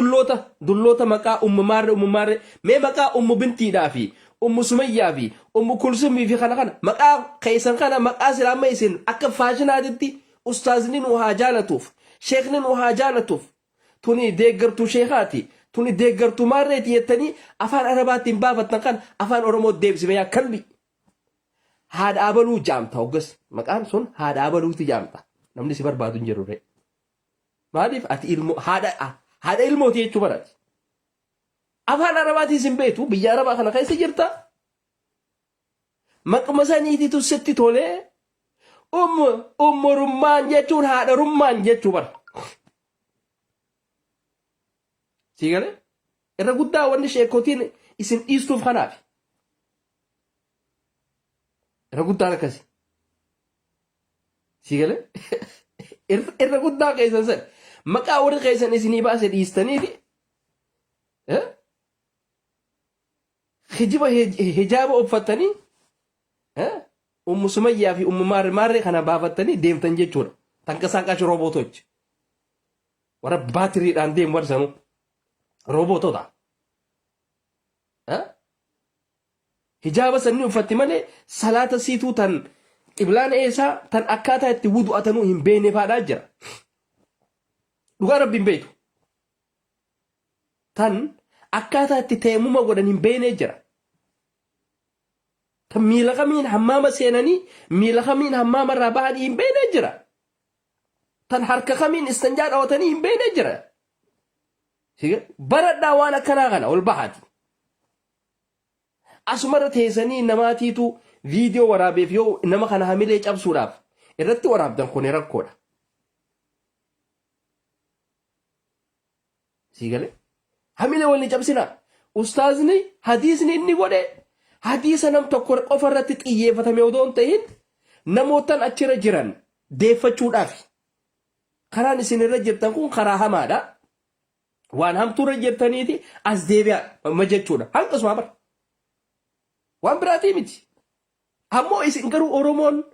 dulloota maqaa ummumaarre mee maqaa ummu bintiidhaa fi ummu sumayyaa fi ummu kulsumii fi kana maqaa keessan kana maqaa silaama isin akka faashinaatitti ustaazni nu haa jaalatuuf sheekni nu haa jaalatuuf tuni deeggartuu sheekaati tuni deeggartuu maarreeti jettanii afaan arabaatiin baafattan kan afaan oromoo deebisime yaa kalbi haadha abaluu jaamta hoggas maqaan sun haadha abaluuti jaamta namni si barbaadu hin jirre maaliif ati ilmoo haadha ilmooti jechuu barati afaan arabaatiin sin beetu biyya arabaa kana keessa jirta maqma saniititu sitti tolee ummurummaan jechuun haadha rummaan jechuu bara sigale irra guddaa wanni sheekotiin isin dhiistuuf kanaaf irra guddaa akkasi sigale irra guddaa keessan san maqaa warri keessan isinii baase dhiistaniifi hijaaba uffatanii ummu sumayyaa fi ummu maarree kana baafattanii deemtan jechuudha tanqasaaqachi roobootochi warra baatiriidhaan deemu warsanuu roobotota hijaaba sanni uffatti malee salaata siituu tan qiblaan eessaa tan akkaataa itti wudu'atanuu hin beekne faadhaa jira dhugaa rabbiin beektu tan akkaataa itti teemuma godhan hin beekne jira tan miila kamiin hammaama seenanii miila kamiin hammaama irraa bahanii hin beekne jira tan harka kamiin istanjaa dhawatanii hin beekne jira baradhaa waan akkanaa kana ol bahaati asumarra teessanii namaatiitu viidiyoo waraabeef yoo nama kana hamilee cabsuudhaaf irratti waraabdan kun rakkoodha sigale hamilee walni cabsina ustaazni hadiisni inni godhe hadiisa nam tokko qofa irratti xiyyeeffatame odoo hin ta'in namootan achirra jiran deeffachuudhaaf karaan isin irra jirtan kun karaa hamaadha waan hamtuurra jirtaniiti as deebi'a jechuudha hanqasuma bara waan biraatii miti ammoo isin garuu oromoon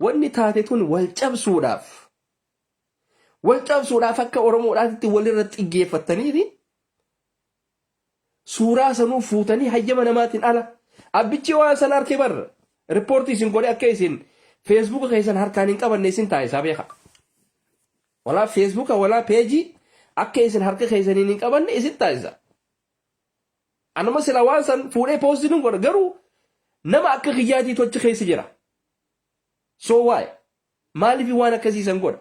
wanni taate tun wal cabsuudhaaf akka oromoodhaatitti walirra xiyyeeffataniiti suuraa sanuu fuutanii hayyama namaatiin ala abbichi waan san harkee barra riippoortii isin godhe akka isin feesbuuka keessan harkaan hin qabanne isin taasisaa beeka walaa feesbuuka walaa peejii akka isin harka keessaniin hin qabanne isin taasisa anuma sila waan san fuudhee poostiin godha garuu nama akka kiyyaatii tochi keessa jira soo waay maaliif waan akkasiisan godha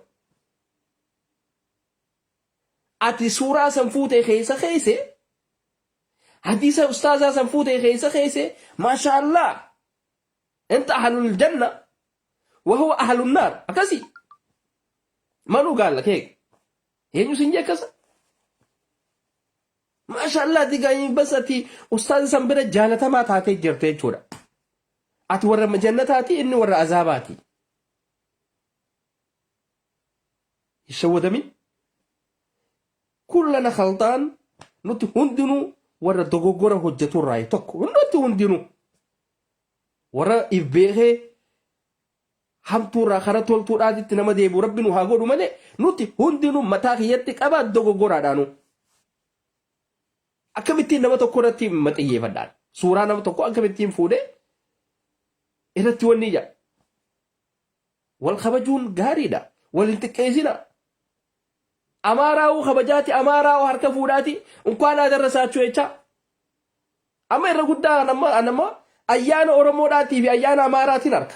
ati suuraa san fuutee keessa hadiisa ustaazaa san fuutee keessa maashaallah anta ahlul janna wa huwa ahlun naar akasi manu gaalla keeka eenyu sin jekkasa maashaallah digaanii bas ati ustaaza san bira jaalatamaa taatee jirte jechuudha ati warra jannataati inni warra azaabaati ishawwadamin kullana khaltaan nuti hundinuu warra dogoggora hojjetu irraa tokko nuti hundinuu warra ibbeekee hamtuurraa kara toltuudhaatitti nama deebi'u rabbi nu haa godhu malee nuti hundinuu mataa kiyyatti qabaa dogoggoraadhaanu akkamittiin nama tokko irratti maxiyyeeffadhaan suuraa nama tokko akkamittiin fuudhee irratti wanni ija wal kabajuun gaariidha wal hin xiqqeessina amaaraa'uu kabajaati amaaraa'uu harka fuudhaati unkaan adarrasaachuu jecha amma irra guddaa nama ayyaana oromoodhaatii fi ayyaana amaaraatiin harka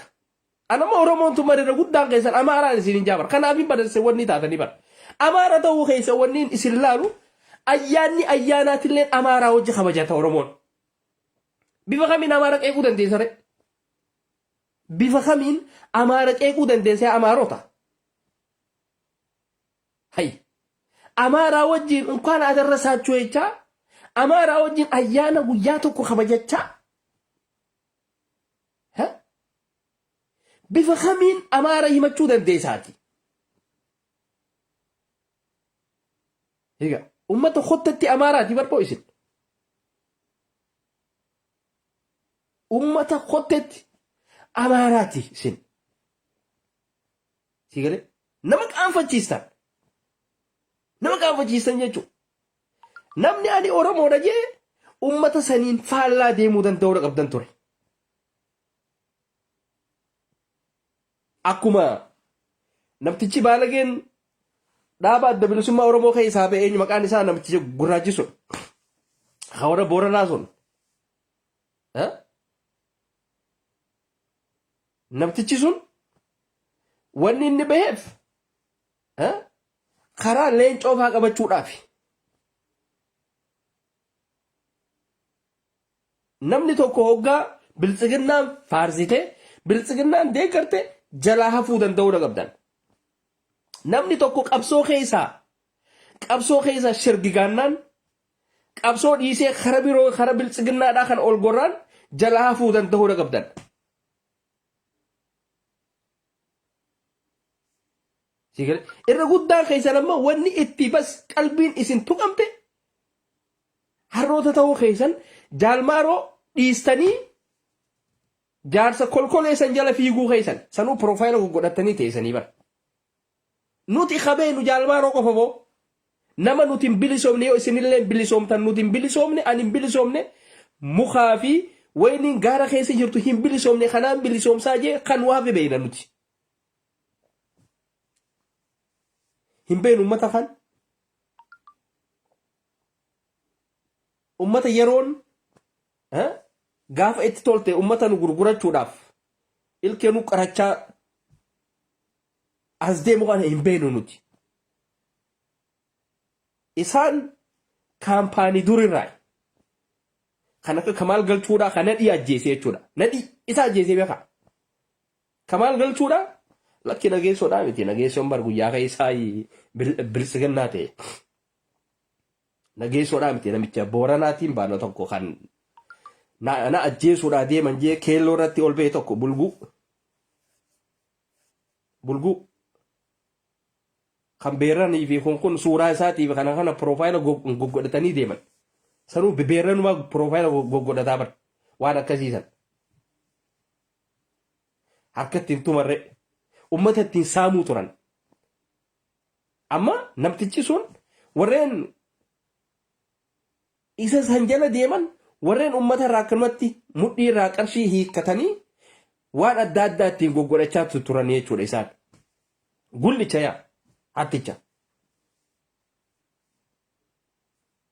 anama oromoon tun irra guddaan keessan amaaraan isin hin jaabar kanaaf badase wanni taatanii bara amaara ta'uu keessa wanni isin laalu ayyaanni ayyaanaatillee amaaraa hojii kabajata oromoon bifa kamiin amaara qeequu dandeessa ree bifa kamiin amaara qeequu dandeessa amaarota hay amaaraa wajjin unkaan adarrasaachuu jechaa amaaraa wajjin ayyaana guyyaa tokko kabajachaa بفخمين أمارة يمتشو دنديساتي هيك أمة خطتي أماراتي بربويسن أمة خطتي أماراتي سن سيقولي نمك أنفتشيستان نمك أنفتشيستان يجو نمني أني أورمو رجي أمة سنين فالا ديمو دان دورة قبدان توري أكما نمتشي بالغين دابا دبلسما أورمو خي سابي إني مكان نسا نمتشي قراجي سن خورا بورنا سن ها نمتشي سن واني إني بهف ها خرا لين شوفها قبتشو رافي namni tokko hoggaa biltsiginnaan faarsite biltsiginnaan deegarte jalaa hafuu danda'uu qabdan namni tokko qabsoo keessa shirgigaannaan qabsoo dhiisee kara biroo kara biltsiginnaadhaa kan ol gorraan jalaa hafuu danda'uu qabdan irra guddaan keessan amma wanni itti bas qalbiin isin tuqamte harroota ta'uu keessan jaalmaaroo dhiistanii jaarsa kolkoleessan jala fiiguu keessan sanuu profaayila godhatanii teessanii bara nuti qabeenu jaalmaaroo qofa boo nama nuti hin bilisoomne yoo isinillee bilisoomtan nuti hin bilisoomne ani hin bilisoomne mukaa fi wayniin gaara keessa jirtu hin bilisoomne kanaan bilisoomsaa jee kan waafe beeyna nuti hin beenu ummata kan ummata yeroon gaafa itti tolte ummata nu gurgurachuudhaaf ilkeenu qarachaa as deemu kana hin beenu nuti isaan kaampaanii durirraa kan akka Kamaal Galchuudhaa kan nadhii ajjeesee jechuudha nadhii isa ajjeesee beekaa Kamaal Galchuudhaa lakki nageessoodhaa miti nageessoon bar guyyaa keessaa biltsiginnaa ta'e nageessoodhaa miti namicha booranaatiin baana tokko kan na ajjeesuudhaa deeman jee keelloo irratti ol ba'e tokko bulguu kan beerranii fi kun suuraa isaatii fi kana profaayila goggodhatanii deeman sanuu beerranuma profaayila goggodhataa bar waan akkasiisan harkatti hin tumarre ummata ittiin saamuu turan amma namtichi sun warreen isa san jala deeman warreen ummata irraa akkanumatti mudhii irraa qarshii hiikkatanii waan adda addaa ittiin goggodhachaa turan jechuudha isaan gullicha yaa hatticha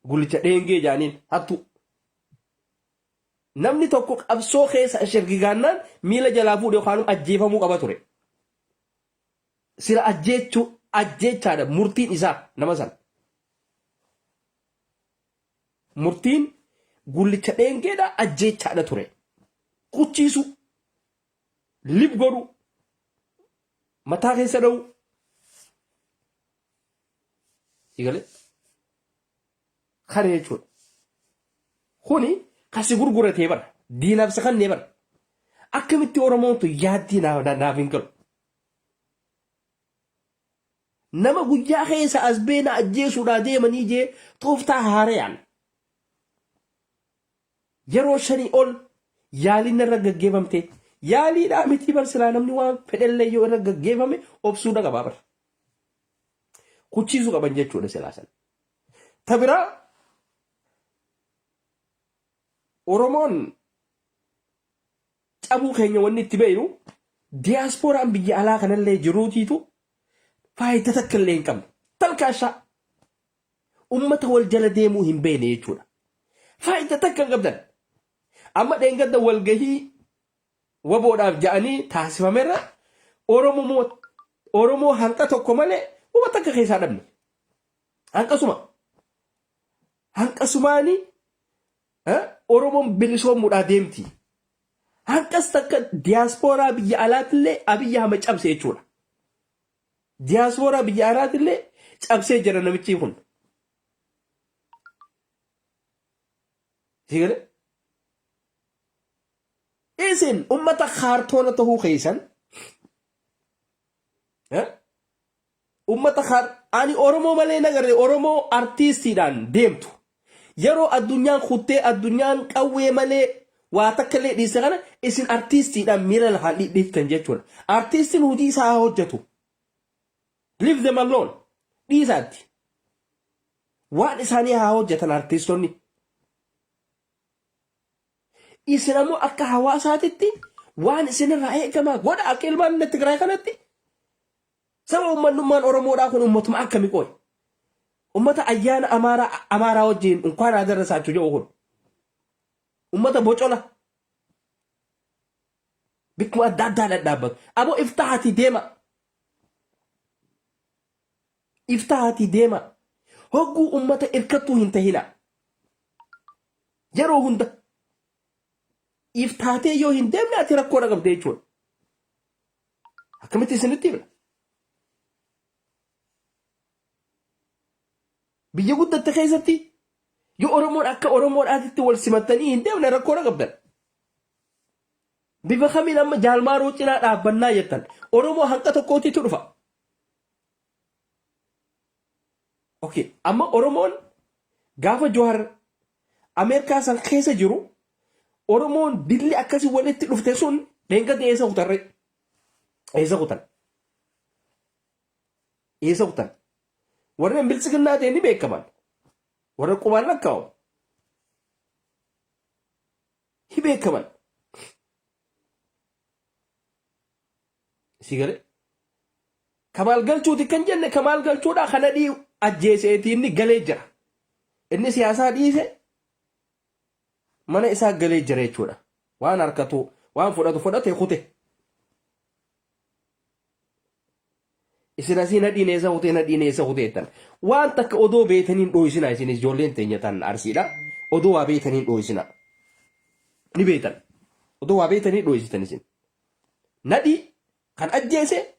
gullicha dheengee jaaniin hattu namni tokko qabsoo keessa shirgigaannaan miila jalaa fuudhe yookaan ajjeefamuu qaba ture sira ajjeechaadha murtiin isaa nama san murtiin gullicha dheengeedha ajjeechaadha ture quchiisu lib godhu mataa keessa dha'u sigale kare jechuudha kuni kasi gurguratee bara diinaaf isa kannee bara akkamitti oromoontu yaaddii naaf hin galu nama guyyaa keessa as beena ajjeesuudhaa deemanii jee tooftaa haarayaan yeroo shanii ol yaaliin irra gaggeeffamte yaaliidhaa miti barsilaa namni waan fedhellee yoo irra gaggeeffame obsuudha qabaa bara kuchiisuu qaban jechuudha silaasan tabiraa oromoon cabuu keenya wanni itti beeynu diyaaspooraan biyya alaa kanallee jiruutiitu faayidaa takka illee hin qabne talkaashaa ummata wal jala deemuu hin beene jechuudha faayidaa takka hin qabdan amma dheengadda walgahii waboodhaaf ja'anii taasifamerra oromoo hanqa tokko malee ummata akka keessaa dhabne hanqasumaanii oromoon bilisoomuudhaa deemti hanqas takka diyaaspooraa biyya alaatillee abiyyi hama cabse jechuudha diyaaspooraa biyya alaatillee cabsee jira namichi kun isin ummata kaartoona tahuu keessan ummata kan ani oromoo malee nagarre oromoo artiistiidhaan deemtu yeroo addunyaan kuttee addunyaan qawwee malee waa takkaillee dhiise kana isin artiistiidhaan miira lafaan dhiiftan jechuudha. Artiistiin hojii isaa hojjetu. Leave them alone. Dhiisaatti. Waan isaanii haa hojjetan artiistonni. Isin ammoo akka hawaasaatitti waan isinirraa eegamaa godha akka ilmaan inni Tigraay kanatti. Saba uummanummaan Oromoodhaa kun uummatuma akkamii qooyi. Uummata ayyaana Amaaraa wajjin unkaan adarrasaachuu jedhu kun. Uummata bocola. Bikkuma adda addaa dhadhaabbatu. Aboo iftaahatii deema. Iftaahatii deema. Hogguu uummata irkattuu hin tahina. Yeroo hunda. Iftaatee yoo hin deemne ati rakkoo dhaqabdee jechuudha. Akkamitti isinitti himna? Biyya guddatte keessatti yoo Oromoon akka Oromoodhaatitti wal simattanii hin deemne rakkoo dhaqabdan. Bifa kamiin amma jaalmaaroo cinaa dhaabbannaa jettan Oromoo hanqa tokkootiitu dhufa. Okay, amma Oromoon gaafa Johaar Ameerikaa san keessa jiru Oromoon dilli akkasii walitti dhufte sun dheengadde eessa kutarre? Eessa kutan? Eessa kutan? Warreen bilisiginnaa ta'e ni beekaman. Warra qubaan lakkaa'u. Hi beekaman. Sigare? Kamaal galchuuti kan jenne kamaal galchuudhaa kana dhii ajjeeseetii inni galee jira. Inni siyaasaa dhiise mana isaa galee jira jechuudha. Waan harkatu waan fudhate kute. Isin asii nadhiin eessa huteettan. Waan takka odoo beetaniin dhooyisina isinis ijoolleen teenya tan arsiidha. Odoo waa beetaniin dhooyisina. Ni beetan. Odoo waa beetanii dhooyisitan isin. Nadhii kan ajjeese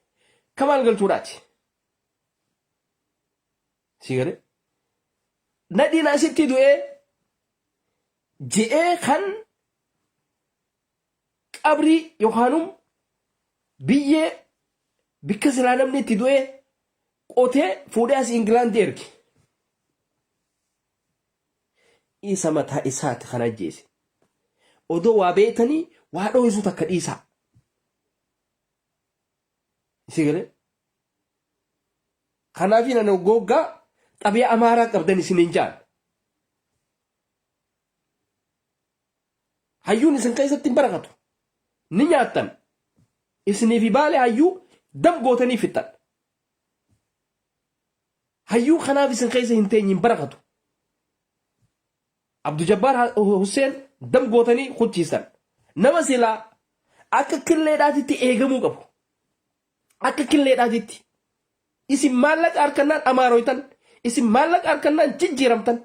kamaal galchuudhaati. Sigare? Nadhiin asitti du'ee je'ee kan qabrii yookaanum biyyee bikka silaa namni itti du'ee qotee fuudhee as Ingilaandi erge. Isa mataa isaati kan ajjeese. Odoo waa beetanii waa dhooyisuu takka dhiisaa. Sigare? Kanaafi nana goggaa xabi'a Amaaraa qabdan isin hin jaan. Hayyuun isin keessatti hin barakatu. Ni nyaattan. Isiniifi baale hayyuu dam gootanii fixxan. Hayyuu kanaaf isin keessa hin teenye hin barakatu. Abdu Jabbaar Hussein dam gootanii hucciisan. Nama silaa akka killeedhaatitti eegamuu qabu. Akka killeedhaatitti. Isin maallaqa harkannaan Amaaroytan. Isin maallaqa harkannaan jijjiiramtan.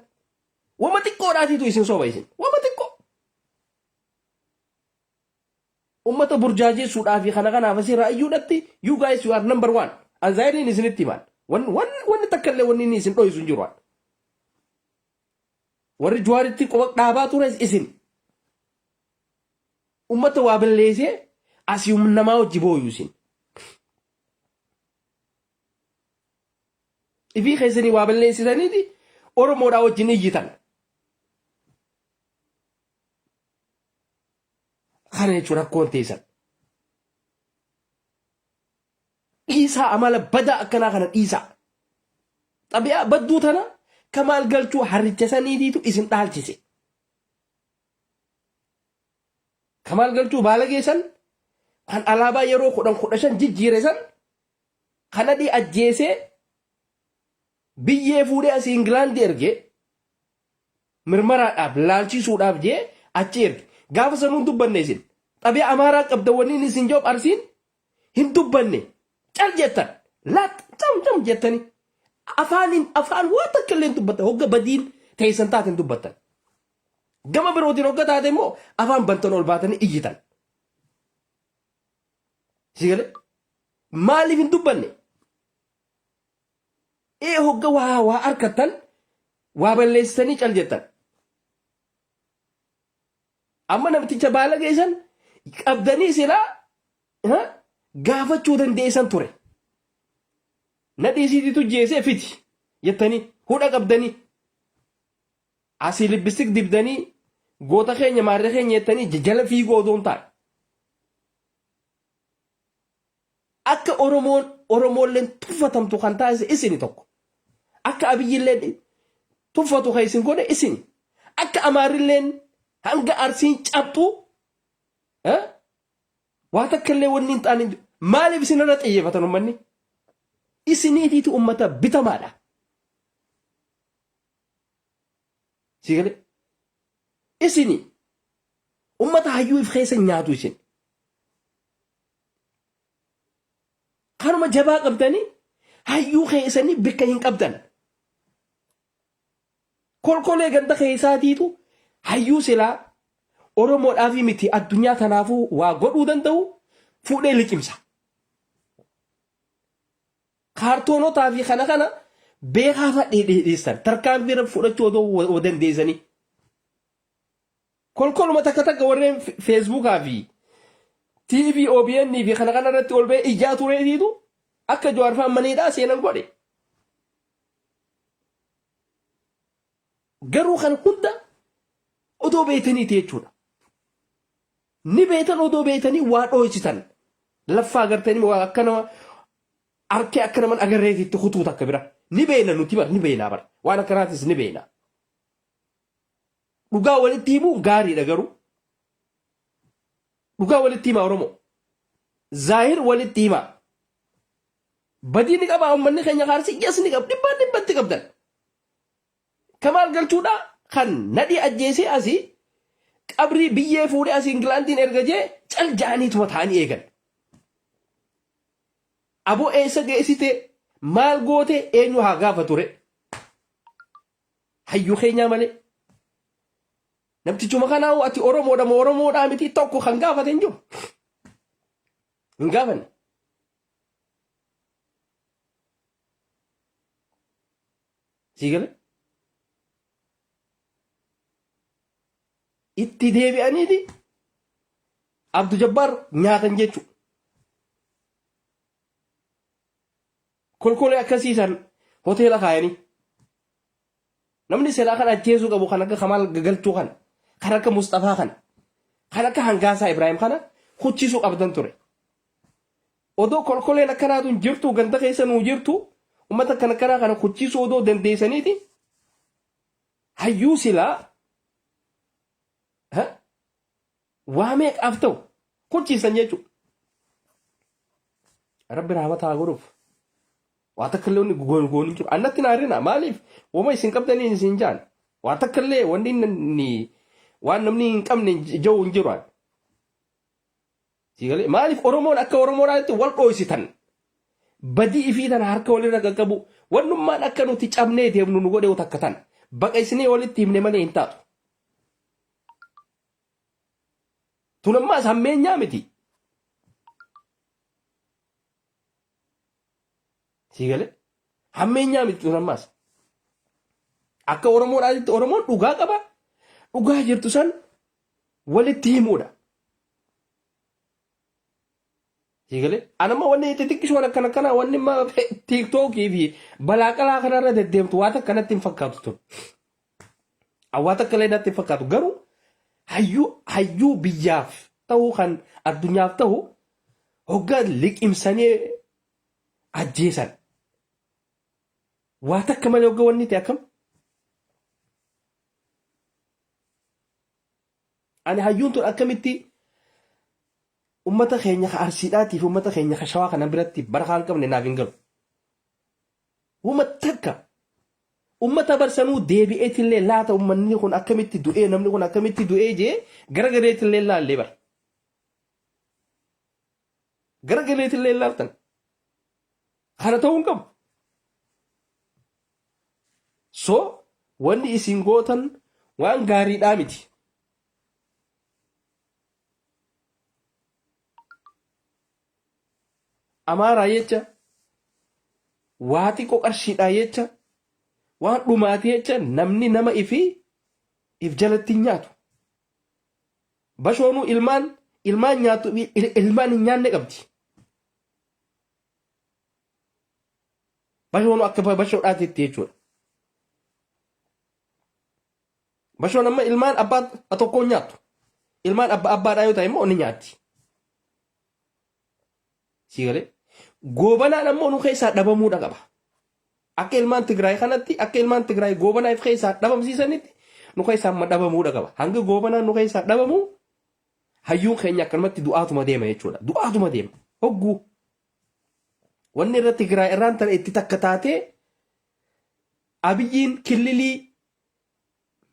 Wama xiqqoodhaatiitu isin sooba isin. Wama xiqqoo. Ummata burjaajeessuudhaa fi kana kanaaf asirraa iyyuudhatti you guys you are number one. Anzaayiriin isinitti himan. Wanni takka illee wanni inni isin dho'isu hin jiru. Warri Jawaaritti qofa dhaabaa tures isin. Ummata waa balleessee asii namaa hojii booyu isin. Ifii keessanii waa balleessitaniiti Oromoodhaa wajjin iyyitan. Kana jechuun rakkoon teessan. Dhiisaa amala badaa akkanaa kana dhiisaa. Xabi'aa badduu tana kamaal galchuu harricha saniitiitu isin dhaalchise. Kamaal galchuu baala geessan kan alaabaa yeroo 15 jijjiire san kana dhii ajjeesee biyyee fuudhee asii Ingilaandi ergee mirmaraadhaaf laalchisuudhaaf jee achi erge. Gaafa sanuun dubbanne isin xabi'a Amaaraa qabda waniin isin joob arsiin hin dubbanne cal jettan laat cam jettani afaan waan takka illee dubbattan hogga badiin teessan taateen dubbattan. Gama birootiin hogga taate immoo afaan bantan ol baatanii iyyitan. Sigale maaliif hin dubbanne? Hogga waa harkattan waa balleessanii cal jettan. Amma namticha baala geessan qabdanii silaa gaafachuu dandeessan ture. nadhiisiititu jeesee fiti jettanii hudha qabdanii asii libbistik dibdanii goota keenya maarree keenya jettanii jala fiigoo odoon taa'e. Akka Oromoolleen tuffatamtu kan taasise isini tokko. Akka Abiyyilleen tuffatu kan isin godhe isini. Akka Amaarilleen hanga Arsiin cabxu waa takka illee wanni hin taane maaliif isinirra xiyyeeffatan ummanni? Isiniitiitu ummata bitamaadha. Sigalee isini ummata hayyuu if keessa nyaatu isin. Kanuma jabaa qabdanii hayyuu keessanii bikka hin qabdan. Kolkolee ganda keessaatiitu hayyuu silaa Oromoodhaaf miti addunyaa tanaafuu waa godhuu danda'u fuudhee liqimsa. Kaartoonotaa fi kana beekaa fadhiidheessan tarkaanfii fudhachuu odoo dandeessanii. Kolkoluma takka warreen Feesbuukaa fi TV OBN fi kana irratti ol ba'ee ijaa tureetiitu akka Jawaarfaan maneedhaa seenan godhe. Garuu kan hunda odoo beetaniiti jechuudha. Ni beetan odoo beetanii waa dhooysitan. Laffaa agartanii waa akka nama arkee akka naman agarreetitti kutuuta akka bira. Ni beena nuti bara ni beena bara. Waan akkanaatis ni beena. Dhugaa walitti himuu gaariidha garuu. Dhugaa walitti himaa Oromoo. Zaahir walitti himaa. Badii ni qabaa uummanni keenya kaarsii yes ni qaba dhibbatti qabdan. Kamaal galchuudha kan nadhi ajjeesee asii qabrii biyyee fuudhee asii Ingilaandiin erga jee cal ja'aniituma ta'anii eegan. Aboo eessa geessite maal goote eenyu haa gaafa ture. Hayyuu keenyaa malee. Namtichuma kanaa ati Oromoodhaa miti tokko kan gaafate hin jiru. Hin gaafanne. Siigale? Itti deebi'aniiti Abduu Jabbaar nyaatan jechuudha. Kolkolee akkasiisan hoteela kaayanii. Namni silaa kan ajjeesuu qabu kan akka Kamaal Galchuu kana. Kan akka Mustafaa kana. Kan akka Hangaasaa Ibraahim kana huchisuu qabdan ture. Odoo kolkoleen akkanaatu hin jirtu ganda keessa nuu jirtu uummata kan akkanaa kana huchisuu odoo dandeessaniiti hayyuu silaa waa meeqaaf ta'u huchisan jechuudha. Rabbi rahmataa godhuuf. Waa takka illee goon jiru. Annatti naarina maaliif wama isin qabdanii isin jaan. Waa takka illee wanni waan namni hin qabne jiru hin jiru. Sigalee maaliif Oromoon akka Oromoodhaatti wal dhooysitan. Badii ifii tana harka walirra qaqqabu. Wannummaan akka nuti cabnee deemnu nu godhee takka tan. Baqa isinii walitti himne malee hin taatu. Tunammaas hammeenyaa miti. Sigalee hammeenyaa miti tunammaas. Akka Oromoodhaatti Oromoon dhugaa qaba. Dhugaa jirtu san walitti himuudha. Sigalee anamma wanni itti xiqqishoon akkana wanni ma TikTokii fi balaaqalaa kanarra deddeemtu waan akkanatti hin fakkaatu tun. Waan akka illee natti hin fakkaatu garuu hayyuu biyyaaf ta'uu kan addunyaaf ta'u hoggaa liqimsanii ajjeesan. Waan akka malee hoggaa wanni ta'e akkam. Ani hayyuun tun akkamitti ummata keenya ka Arsiidhaatiif ummata keenya ka Shawaa kana biratti barakaan qabne naaf hin galu. Ummata takka ummata barsanuu deebi'eetillee laata ummanni kun akkamitti du'ee namni kun akkamitti du'ee jee garagareetillee laallee bara. Garagareetillee laaltan. Kana ta'uu hin qabu. So wanni isin gootan waan gaariidhaa miti. Amaaraa jecha waa xiqqoo qarshiidhaa jecha waan dhumaati jecha namni nama if jalatti hin nyaatu. Bashoonuu ilmaan nyaatu ilmaan hin nyaanne qabdi. Bashoon akka bashoodhaatitti jechuudha. Bashoon amma ilmaan abbaa tokkoon nyaattu. Ilmaan abbaadhaa yoo ta'e immoo ni nyaatti. Si galee goobanaan ammoo nu keessaa dhabamuudha qaba. Akka ilmaan Tigraay kanatti akka ilmaan Tigraay goobanaa if keessaa dhabamsiisanitti nu keessaa amma dhabamuudha qaba. Hanga goobanaan nu keessaa dhabamu hayyuun keenya akkanumatti du'aatuma deema jechuudha. Du'aatuma deema. Hogguu wanni irratti Tigraay irraan tana itti takka taatee Abiyyiin kililii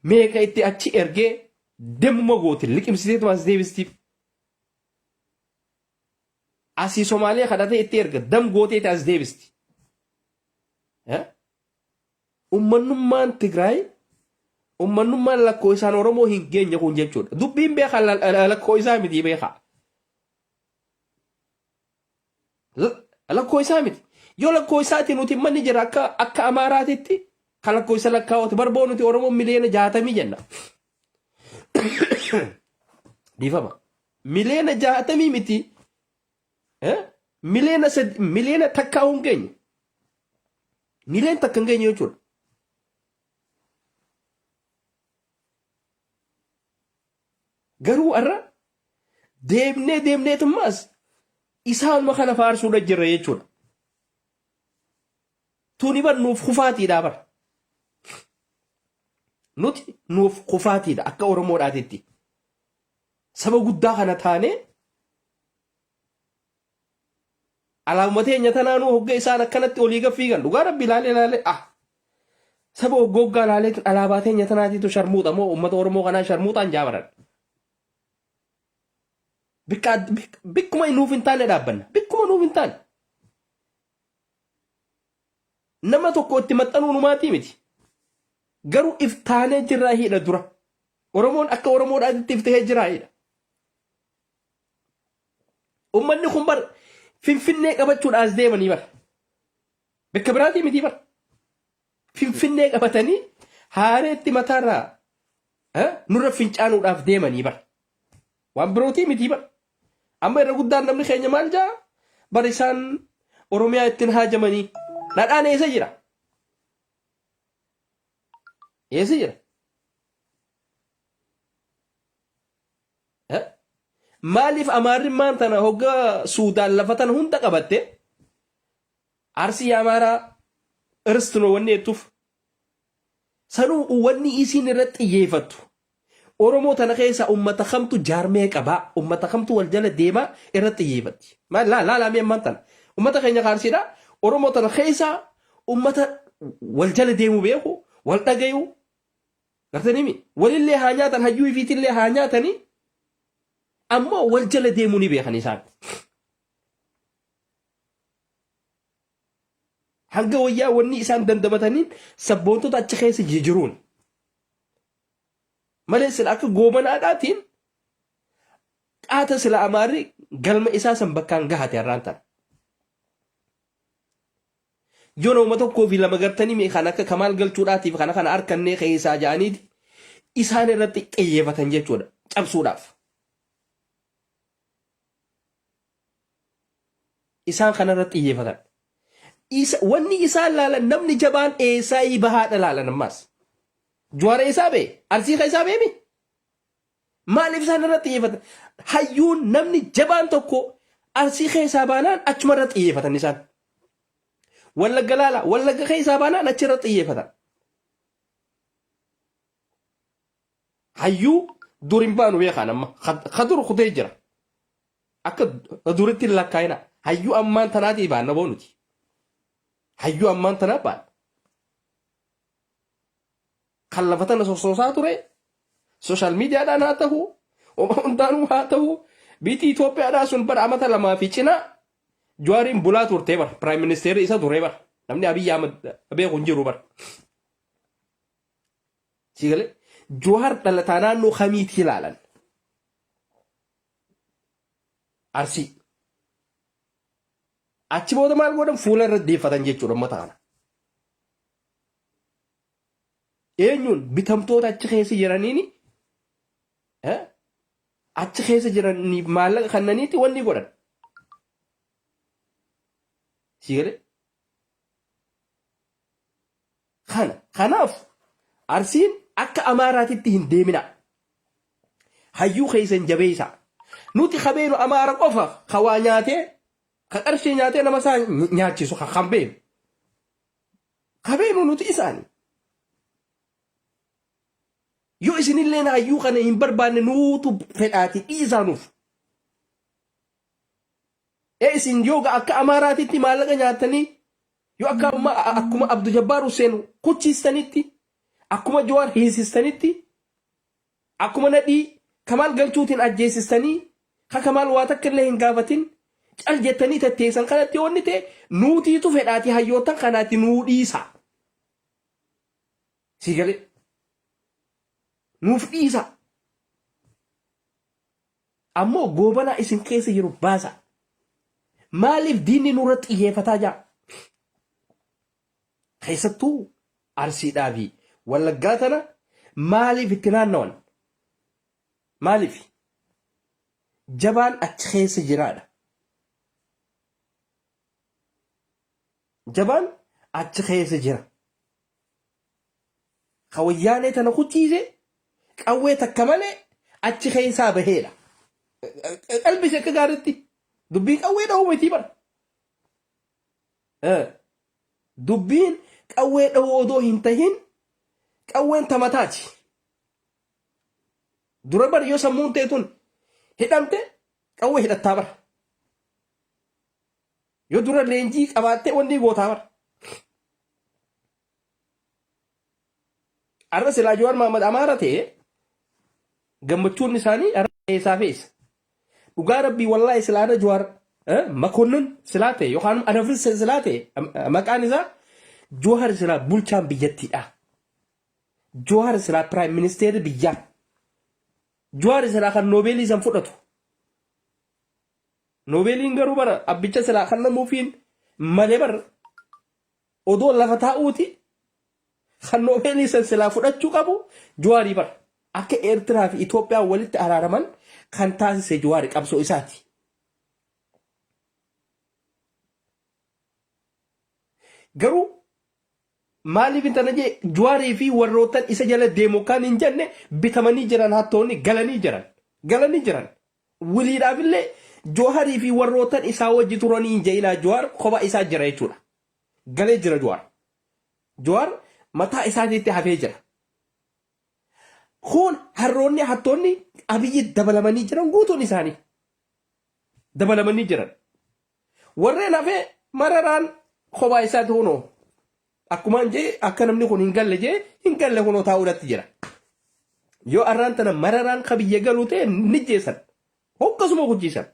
meeqa itti achi ergee deemuma gootin liqimsiteetuma as deebistiif. Asii Somaaliyaa kadhatee itti erga dam gooteeti as deebisti. Ummannummaan Tigraay ummannummaan lakkoo isaan Oromoo hin geenye kun jechuudha. Dubbiin beekaa lakkoo isaa miti beekaa. Lakkoo isaa miti. Yoo lakkoo isaati nuti manni jira akka Amaaraatitti kan lakkoo isa lakkaawwatu barboo nuti Oromoo miliyoona 60 jenna. Difama. Miliyoona 60 miti. Miliyoona takka hin geenye. Miliyoona takka hin geenye jechuudha. Garuu har'a deemneetummaas isaanuma kana faarsuudha jirra jechuudha. Tuni bar nuuf kufaatiidha bar. Nuti nuuf kufaatiidha akka Oromoodhaatitti. Saba guddaa kana taanee alaamateen nyatanaanuu hogga isaan akkanatti olii gaffiigan dhugaa rabbi ilaalee saba hoggoggaa ilaalee alaabateen nyatanaatiitu sharmuuxa moo uummata Oromoo kanaa sharmuuxaan jaabaran. Bikkuma nuuf hin taane dhaabbanna. Bikkuma nuuf hin taane. Nama tokko itti maxxanuu numaatii miti. Garuu iftaanee jirraa hidha dura. Oromoon akka Oromoodhaatti iftahee jiraa hidha. Uummanni kun bar Finfinnee qabachuudhaas deemanii bar. Bakka biraatii miti bar. Finfinnee qabatanii haareetti mataarraa nurra fincaanuudhaaf deemanii bar. Waan birootii miti bar. Amma irra guddaan namni keenya maal jaa? Bar isaan Oromiyaa ittiin haajamanii. Dhadhaan eessa jira? Eessa jira? Maaliif Amaarrimmaan tana hoggaa Suudaan lafa tana hunda qabatte Arsii Amaaraa irstino wanni jettuuf sanuu wanni isiin irratti xiyyeeffattu Oromoo tana keessa ummata kamtu jaarmee qabaa ummata kamtu wal jala deemaa irratti xiyyeeffatti. Maal laalaa mi'ammaan tana ummata keenya kaarsiidha Oromoo tana keessa ummata wal jala deemu beeku wal dhagayu gartanii walillee haa nyaatan hayyuu ifiitillee haa nyaatanii ammoo wal jala deemuu ni beekan isaan. Hanga wayyaa wanni isaan dandamataniin sabboontota achi keessa jiruun. Malee sila akka goomanaadhaatiin qaata sila Amaarri galma isaa san bakkaan gahate har'aan tana. Yoo nama tokkoo fi lama gartanii kan akka Kamaal galchuudhaatiif kana harkannee keessaa ja'aniiti isaan irratti xiyyeeffatan jechuudha cabsuudhaaf. Isaan kanarratti xiyyeeffatan. Wanni isaan laalan namni jabaan eessaa bahaadha laalan ammaas. Jawaar eessaa bee? Arsii keessaa beemi? Maaliif isaan irratti xiyyeeffatan? Hayyuun namni jabaan tokko Arsii keessaa baanaan achuma irratti xiyyeeffatan isaan. Wallagga laala wallagga keessaa baanaan achirratti xiyyeeffatan. Hayyuu durin baanu beekan amma. Kadur kutee jira. Akka duritti lakkaa'ina. Hayyuu ammaan tanaatii baanna boonuti. Hayyuu ammaan tanaa baanna. Kan lafa tana sossoosaa ture. Sooshaal miidiyaadhaan haa ta'u. Hundaanuu haa ta'u. Biyyi Itoophiyaadhaa sun bara amata lamaa fi cinaa Jawaariin bulaa turtee bara. Piraayim ministeerri isa turee bara. Namni Abiyyi Ahmad beeku hin jiru bara. Siigalee Jawaar dhalataa naannoo kamiitii ilaalan? Arsii. Achi booda maal godhan fuula irratti deeffatan jechuudha uummata kana. Eenyuun bitamtoota achi keessa jiraniini achi keessa jiraniif maallaqa kannaniiti wanni godhan. Siigalee kanaaf arsiin akka amaaraatitti hin deemina hayyuu keessan jabeessa nuti qabeenu amaara qofa kawaa nyaatee ka qarshii nyaatee nama isaa nyaachisu kan beenu qabeenu nuti isaani yoo isinillee hayyuu kana hin barbaanne nuutu fedhaati dhiisaanuuf isin yoga akka amaaraatitti maallaqa nyaatanii yoo akkuma Abdu Jabbaar Hussein kuchiistanitti akkuma Jawaar hiisistanitti akkuma Nadhii Kamaal Galchuutiin ajjeesistanii ka Kamaal waa takka illee hin gaafatin cal jettanii tetteessan kanatti wanni ta'e nuutiitu fedhaati hayyootan kanaatti nuu dhiisa sigalee nuuf dhiisa ammoo goobanaa isin keessa jiru baasa maaliif diinni nurratti xiyyeeffataa jira keessattuu arsiidhaa fi wallaggaa tana maaliif itti naannawan maaliif jabaan achi keessa jiraadha jabaan achi keessa jira kawayyaanee tana kuchiise qawwee takka malee achi keessaa baheedha qalbise akka gaaritti dubbiin qawwee dha'uu miti bara dubbiin qawwee dha'uu odoo hin tahin qawween tamataati dura bar yoo sammuun teetun hidhamte qawwee hidhattaa bara yoo dura leenjii qabaatte wanni gootaa bara arra silaa Jawaar Mahmad Amaara ta'e gammachuun isaanii arra eessaa feesa dhugaa rabbii wallaahi silaana Jawaar makonnin silaa ta'e yookaan anafis silaa ta'e maqaan isaa Jawaar silaa bulchaan biyyattiidha Jawaar silaa piraayim ministeerri biyyaa Jawaar silaa kan noobeelii san fudhatu noobeeliin garuu bara abbicha silaa kan namuufiin malee bara odoo lafa taa'uuti kan noobeelii san silaa fudhachuu qabu Jawaarii bara akka Eertiraa fi Itoophiyaa walitti araaraman kan taasise Jawaari qabsoo isaati. Garuu maaliif intana jee Jawaarii fi warroottan isa jala deemu kan hin jenne bitamanii jiran hattoonni galanii jiran wiliidhaaf illee Jawaarii fi warroottan isaa wajji turanii hin jeelaa Jawaar kophaa isaa jira jechuudha. Galee jira Jawaar mataa isaatiitti hafee jira. Kun harroonni hattoonni abiyyi dabalamanii jiran guutuun isaanii dabalamanii jiran warreen hafee mararaan kophaa isaatti hunoo akkumaan jee akka namni kun hin galle hunoo taa'uudhaatti jira yoo arraan tana mararaan kabiyya galuu ta'e ni jeessan hokkasuma hojjiisan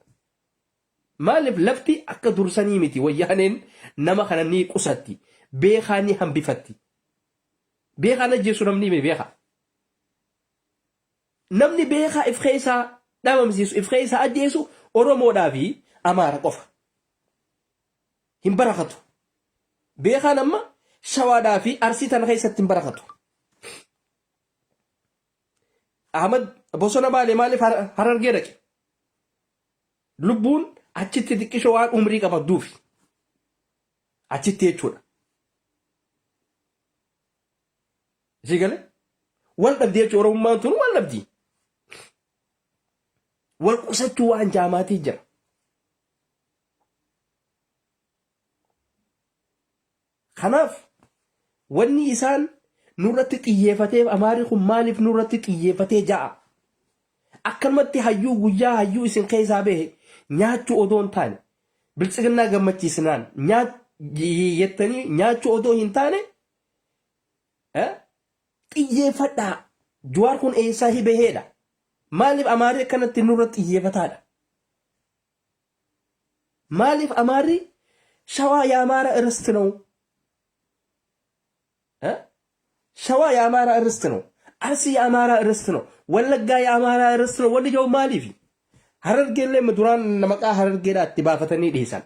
maaliif lafti akka dursanii miti wayyaaneen nama kana ni qusatti beekaa ni hambifatti beekaa ajjeesu namni beekaa namni beekaa if keessaa dhabamsiisu if keessaa ajjeesu Oromoodhaa fi Amaara qofa hin barakatu beekaa nama Shawaadhaa fi Arsii tana keessatti hin barakatu Ahmad bosona Baalee maaliif Harargee dhaqe lubbuun achitti xiqqisho waan umrii qabadduufi achitti jechuudha isii galee wal dhabdee jechuudha Oromummaan tun wal dhabdii wal qusachuu waan jaamaatii jira. Kanaaf wanni isaan nurratti xiyyeeffateef Amaarri kun maaliif nurratti xiyyeeffatee ja'a? Akkanumatti hayyuu guyyaa hayyuu isin keessaa bahe nyaachuu odoo hin taane bilchiginnaa gammachiisnaan jettanii nyaachuu odoo hin taane xiyyeeffadhaa. Jawaar kun eessaa baheedha? Maaliif Amaarri akkanatti nurratti xiyyeeffataadha? Maaliif Amaarri Shawaa የአማራ ርስት ነው ሸዋ የአማራ ርስት ነው አርሲ የአማራ ርስት ነው ወለጋ የአማራ ርስት ነው ወልጆው ማሊፊ ሀረርጌሌ ምድራን ነመቃ ሀረርጌዳ አትባፈተኒ ዲሳን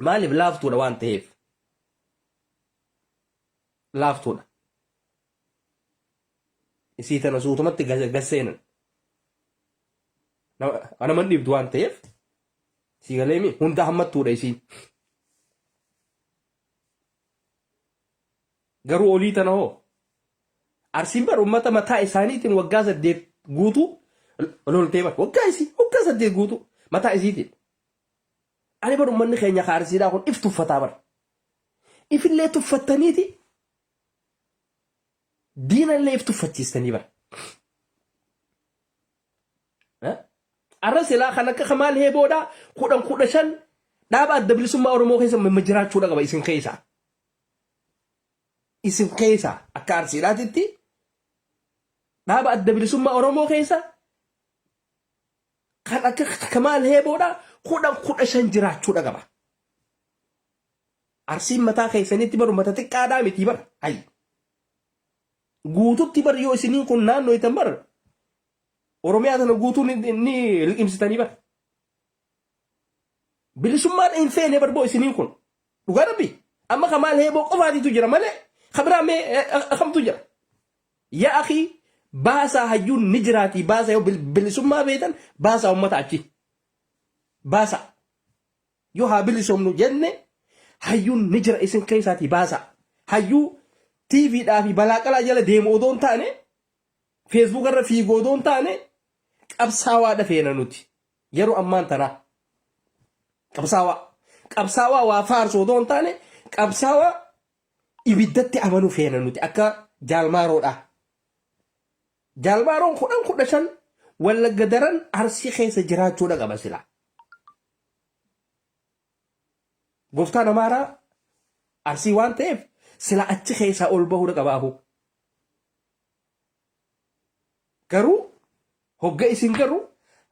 ማሊፍ ላፍቱ ለዋን ተሄፍ ላፍቱ እሲ ተነሱቱ መት ገሰነን አና መን ዲብ ዱዋን ተሄፍ ሲገሌሚ ሁንዳ ሐመቱ ደይሲ garuu olii tana hoo arsiin bar ummata mataa isaaniitiin waggaa 8 guutuu loltee bar waggaa 8 guutuu mataa isiitiin ani bar ummanni keenya kaarsiidhaa kun if tuffataa bar ifillee tuffattaniiti diinallee if tuffachiistanii bar arra silaa kan akka Kamaal Heeboodhaa 15 dhaaba adda bilisummaa Oromoo keessa jiraachuu qaba isin keessaa. Isin keessa akka arsiidhaatitti dhaaba adda bilisummaa Oromoo keessa kan akka Kamaal Heeboodhaa 15 jiraachuu qaba. Arsiin mataa keessanitti baru mata xiqqaadhaa miti bara. Guututti bar yoo isiniin kun naannoo itan bar Oromiyaa tana guutuun inni liqimsitanii bar. Bilisummaan hin feene bar boo isiniin kun dhugaa rabbi amma Kamaal Heeboo qofaatitu jira malee khabraa mee akamtu jira. Yaa akhi baasaa hayyuun ni jiraati baasaa yoo bilisummaa beetan baasaa ummata achi. Baasaa yoo haa bilisomnu jenne hayyuun ni jira isin keessaati baasaa. Hayyuu TV dhaa fi balaaqalaa jala deemu odoon taane Facebook irra fiigoo odoon taane qabsaawaa dhafeena nuti yeroo ammaan tanaa. Qabsaawaa waa faarsu odoon taane qabsaawaa ibiddatti amanuu feena nuti akka Jaalmaaroodha. Jaalmaaroon 15 Wallagga daran Arsii keessa jiraachuudha qaba silaa. Gooftaan Amaaraa Arsii waan ta'eef sila achi keessaa ol bahuudha qabaahu. Garuu hogga isin garuu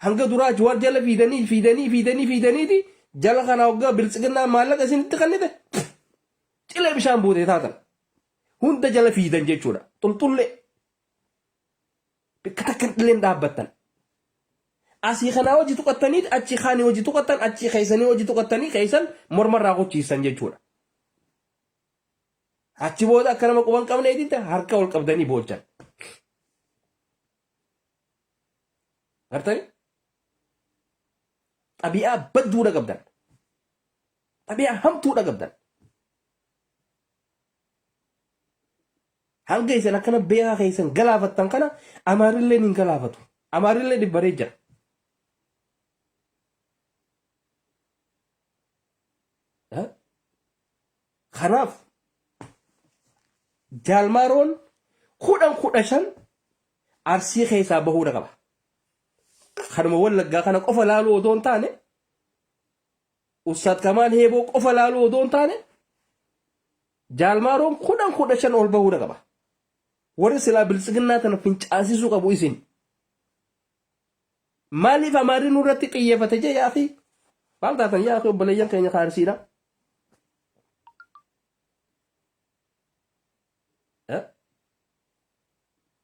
hanga duraa Jawaar jala fiidaniiti jala kana hogga bilisiginnaa maallaqa isinitti kennite cilee bishaan buutee taatan hunda jala fiidan jechuudha. Tultullee bikka takkan illeen dhaabbattan. Asii kanaa hojii tuqattanii achi kaanii hojii tuqattan achi keessanii hojii tuqattanii keessan mormarraa qochiisan jechuudha. Achi booda akka nama quban qabneetitti harka ol qabdanii boochan. Gartanii? Xabi'aa badduudha qabdan. Xabi'aa hamtuudha qabdan. Hanga isin akkana beekaa keessan galaafattan kana Amaarillee hin galaafatu. Amaarillee dhibbaree jira. Kanaaf Jaalmaaroon 15 Arsii keessaa bahuudha qaba. Kanuma Wallaggaa kana qofa laaluu odoon taane Ustaad Kamaal Heeboo qofa laaluu odoon taane Jaalmaaroon 15 ol bahuudha qaba. Warri silaa bilisiginnaa tana fincaasisuu qabu isin. Maaliif Amaariin irratti xiyyeeffate jee yaa fi maal taatan yaa fi obboleeyyan keenya Arsiidha.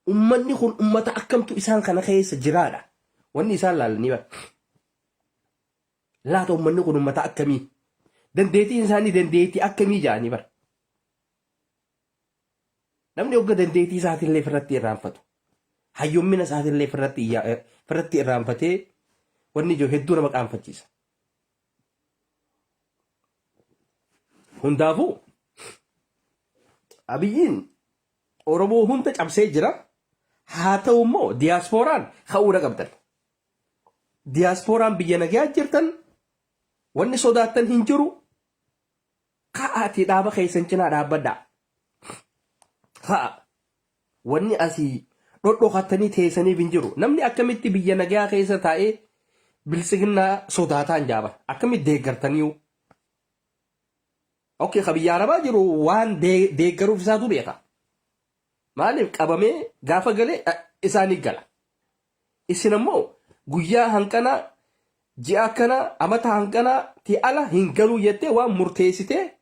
Ummanni kun ummata akkamtu isaan kana keessa jiraadha. Wanni isaan laalanii bara. Laata ummanni kun ummata akkamii? Dandeettiin isaanii dandeettii akkamii jaanii bara. Namni hogga dandeettii isaatillee irratti irraanfatu. Hayyoommina isaatillee irratti irraanfatee wanni jiru hedduu nama qaanfachiisa. Hundaafuu Abiyyiin Oromoo hunda cabsee jira. Haa ta'u immoo diyaaspooraan ka'uudha qabdan. Diyaaspooraan biyya nagaa jirtan wanni sodaattan hin jiru. Ka'aatii dhaaba keessan cinaa dhaabbadhaa. Ka'a wanni asii dhodhokattanii teessaniif hin jiru. Namni akkamitti biyya nagaa keessa taa'ee bilisiginnaa sodaataan jaaba. Akkamitti deeggartaniiyu. Okay, biyya Arabaa jiru waan deeggaruuf isaatu beeka. Maaliif qabamee gaafa galee isaanii gala. Isin ammoo guyyaa hanqanaa ji'a akkanaa amata hanqanaa ala hin galuu jettee waan murteessitee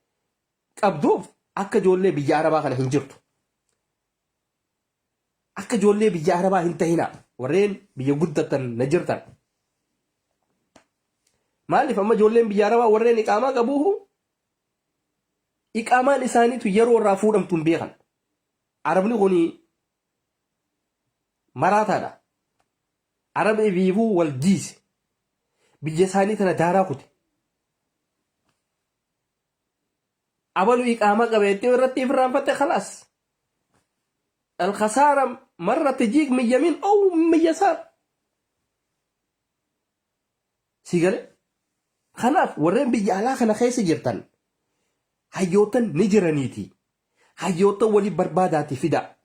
qabduuf akka ijoollee biyya Arabaa kana hin jirtu. Akka ijoollee biyya Arabaa hin ta'inaa warreen biyya guddatan na jirtan. Maaliif amma ijoolleen biyya Arabaa warreen iqaamaa qabuuhu iqaamaan isaaniitu yeroo irraa fuudhamtu hin beekan. Arabni kuni maraataadha. Arabni viivuu wal jiise. Biyya isaanii tana daaraa kute. abalu iqaama qabeettee irratti ifraanfatte khalaas الخسارة مرة تجيك من يمين أو من يسار سيقال خلاف ورين بيجعلا خنا خيس جرتن هيوتن نجرانيتي هيوتن ولي برباداتي فدا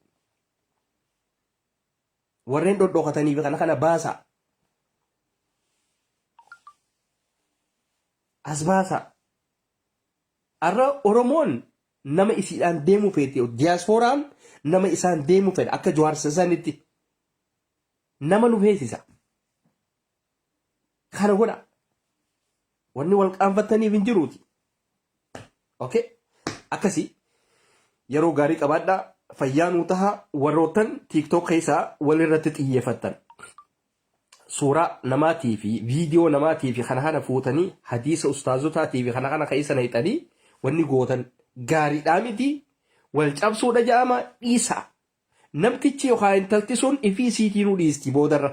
ورين دو دوغتاني بخنا خنا باسا أسباسا أرى أورمون نما إسيان ديمو فيتيو دياسفوران nama isaan deemu fedha akka jawaarsa isaaniitti nama nu beeksisa kana godha wanni wal qaanfataniif hin jiruuti okay akkasi yeroo gaarii qabaadhaa fayyaa nuu taha warrootan tiktok keessaa walirratti xiyyeeffatan suuraa namaatii fi viidiyoo namaatii fi kana fuutanii hadiisa ustaazotaatii fi kana keessa naqxanii wanni gootan gaariidhaa miti wal cabsuudha jaama dhiisa namtichi yookaan intalti sun ifii siitiin dhiisti boodarra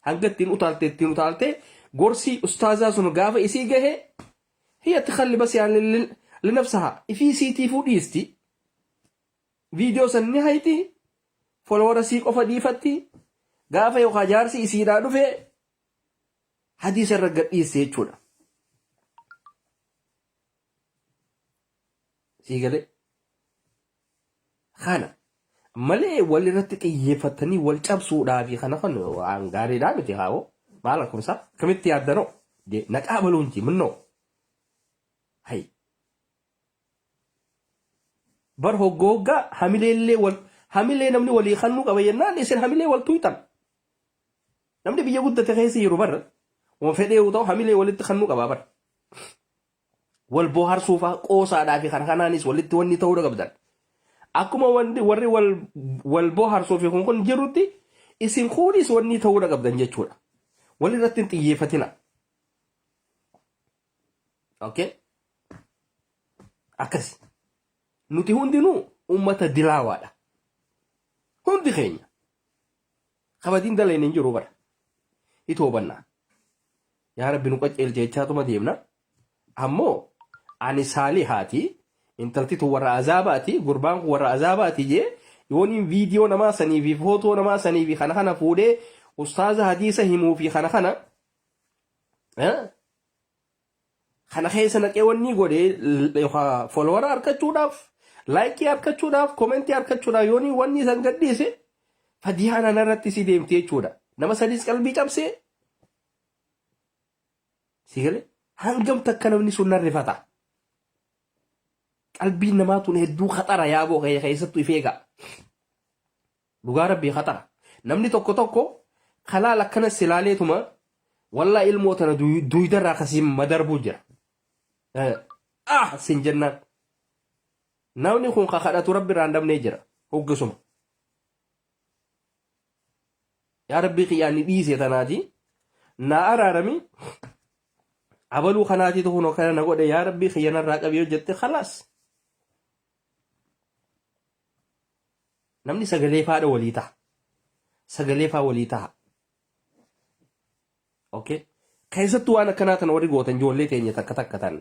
hanga ittiin utaalte gorsi ustaazaa sun gaafa isii gahe hiya takhalli bas yaani linafsaha ifii siitiifuu dhiisti viidiyoo san ni hayti folowara sii qofa dhiifatti gaafa yookaan jaarsi isiidhaa dhufe hadiisa irra gadhiiste jechuudha sii galee خانا ملي ولي رتقي فتني والجبسو دافي خانا خنو عن غاري دامتي هاو مالكم صح كمتي يادنو دي نقابلو انتي منو هاي برهو غوغا حملي حملي نمني ولي خنو قبينا ليسن حملي والتويتر نمني بيجي قد تخيسي يروبر وفدي وطو حملي ولي تخنو قبابر والبوهر صوفا قوسا دافي خانا نيس ولي توني تورا قبدان akkuma warri wal bohaarsoo fi kun jirutti isin kunis wanni ta'uu qabdan jechuudha wal irratti xiyyeeffatina okay akkasi nuti hundinuu ummata dilaawaadha hundi keenya qabadiin daleen hin jiru bara itoobanna yaa rabbi nu qacceel jechaatuma deemna ammoo ani saalihaati intaltitu warra azabaati gurbaan warra azabaati je yooni video nama sanii fi foto nama sanii fi kana fuudhe ustaaza hadiisa himuu fi kana kana keessa naqee wanni godhe follower argachuudhaaf like argachuudhaaf comment argachuudhaaf yooni wanni san gadhiise fadiyaana narratti si deemte jechuudha nama sadis qalbii cabsee sigale hangam takka namni sun narrifata qalbii namaatu hedduu khatara yaaboo keessattu ifeega dhugaa rabbii khatara namni tokko khalaal akkana silaaleetuma wallaa ilmoo tana duydarraa akkasiin madarbuu jira sin jennaan namni kun kadhatu rabbi irraa hin dhabnee jira hoggasuma yaa rabbii qiyyaanni dhiise tanaati naa araarami abaluu kanaati tokko kana na godhe yaa rabbii qiyyaanarraa qabiyoo jette khalaas namni sagalee faadha walii ta'a sagalee faa walii ta'a okay keessattuu waan akkanaa tan warri gootan ijoollee teenya takka tan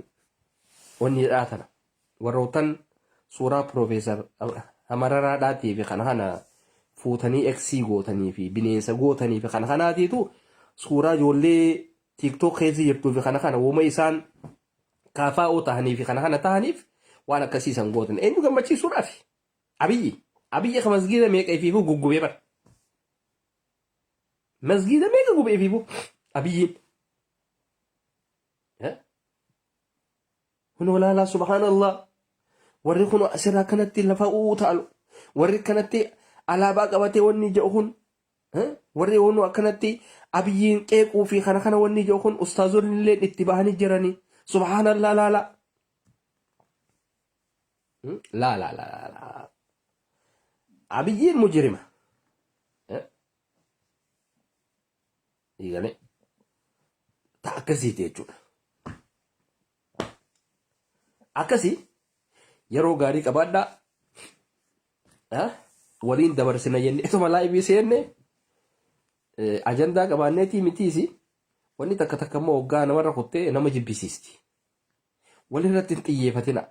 wanni dhaatana warrootan suuraa Profeesar Amararaadhaatii fi kana fuutanii eksii gootanii fi bineensa gootanii fi kanaatiitu suuraa ijoollee tiktok keessa jirtuu fi kana wooma isaan kaafaa'oo tahanii fi kana tahaniif waan akkasiisan gootan eenyu gammachiisuudhaaf abiyyi ka masgiida meeqa ifiifu guggubee bar masgiida meeqa gubee ifiifu abiyyiin kun walaalaa subhaanallah warri kun asirraa kanatti lafa ta'alu warri kanatti alaabaa qabatee wanni jedhu kun warri wonu akkanatti abiyyiin qeequu fi kana wanni jedhu kun ustaazonni illee itti bahanii jiranii subhaanallah la abiyyiin mujrima igale ta akkasiiti jechuudha akkasi yeroo gaarii qabaadhaa waliin dabarsina jenne etuma laayibii seenne ajandaa qabaanneetii mitiisi wanni takka immoo hoggaa namarra kuttee nama jibbisiisti walirratti hin xiyyeeffatina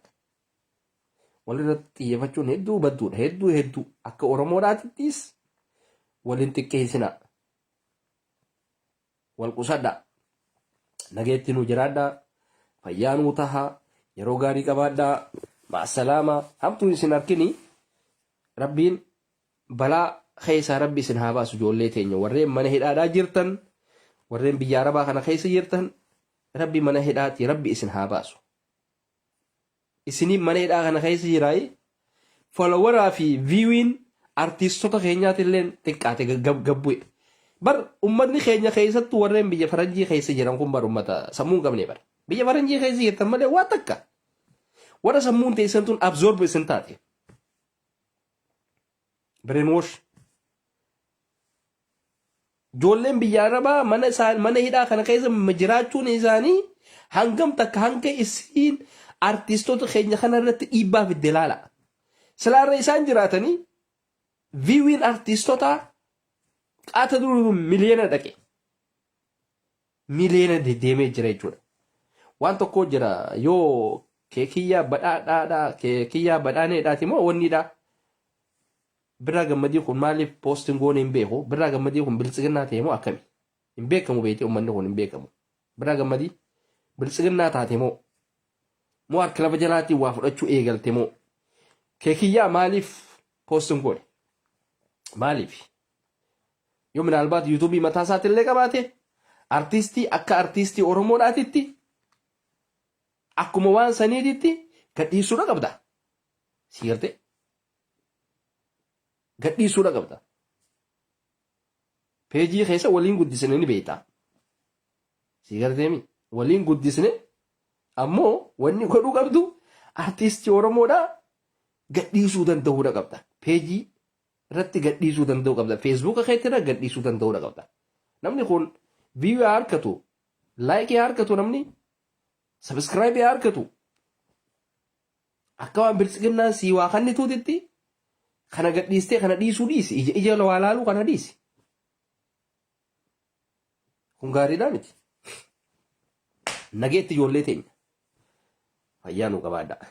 walirratti xiyyeeffachuun hedduu badduudha. Hedduu akka Oromoodhaatittis waliin xiqqeessinaa. Wal qusadhaa. Nageetti nu jiraadhaa. Fayyaa nuu tahaa. Yeroo gaarii qabaadhaa. Ma'assalaamaa. Hamtuun isin harkini rabbiin balaa keessa rabbi isin haa baasu ijoollee teenya. Warreen mana hidhaadhaa jirtan, warreen biyya Arabaa kana keessa jirtan, rabbi mana hidhaati rabbi isin haa baasu. Isiniin mana hidhaa kana keessa jiraayi followeraa fi viewin artiistota keenyaatillee xiqqaate gabbu'e. Bar ummatni keenya keessattuu warreen biyya faranjii keessa jiran kun bar ummata sammuu hin qabne bar. Biyya faranjii keessa jirtan malee waa takka. Warra sammuun teessan tun absorb isin taate. Brainwash. Ijoolleen biyya Arabaa mana hidhaa kana keessa jiraachuun isaanii hangam takka hanga isiin artiistota keenya kana irratti dhiibbaa fidde ilaala. Silaarra isaan jiraatanii viiwiin artiistotaa qaata duruu miliyoona dhaqe. Miliyoona deddeemee jira jechuudha. Waan tokko jira yoo keekiyyaa badhaadhaadhaa keekiyyaa badhaaneedhaati moo wanniidhaa. Birraa gammadii kun maaliif poostiin goone hin beeku? Birraa gammadii kun biltsiginnaa ta'e moo akkami? Hin beekamu beekte uummanni kun hin beekamu. Birraa gammadii biltsiginnaa taate moo harka lafa jalaatiin waa fudhachuu eegalte moo keekiyyaa maaliif poostiin goone? Maaliif? Yoo minaalbaat yuutuubii mataa isaatillee qabaate artiistii akka artiistii Oromoodhaatitti akkuma waan saniititti gadhiisuudha qabda. Si gartee? Gadhiisuudha qabda. Peejii keessa waliin guddisne ni beektaa. Si garteemi? Waliin guddisne ammoo wanni godhuu qabdu artiistii Oromoodhaa gadhiisuu danda'uudha qabda. Peejii irratti gadhiisuu danda'uu qabda. Feesbuuka keetti irra gadhiisuu danda'uudha qabda. Namni kun viiyuu haa harkatu, laayikii haa harkatu, namni sabiskiraayibii haa harkatu. Akka waan biltsiginnaan sii waa kannituutitti kana gadhiistee kana dhiisuu dhiisi. Ija waa laaluu kana dhiisi. Kun gaariidhaa miti. Nageetti ijoollee teenya. Fayyaa nuu qabaadhaa.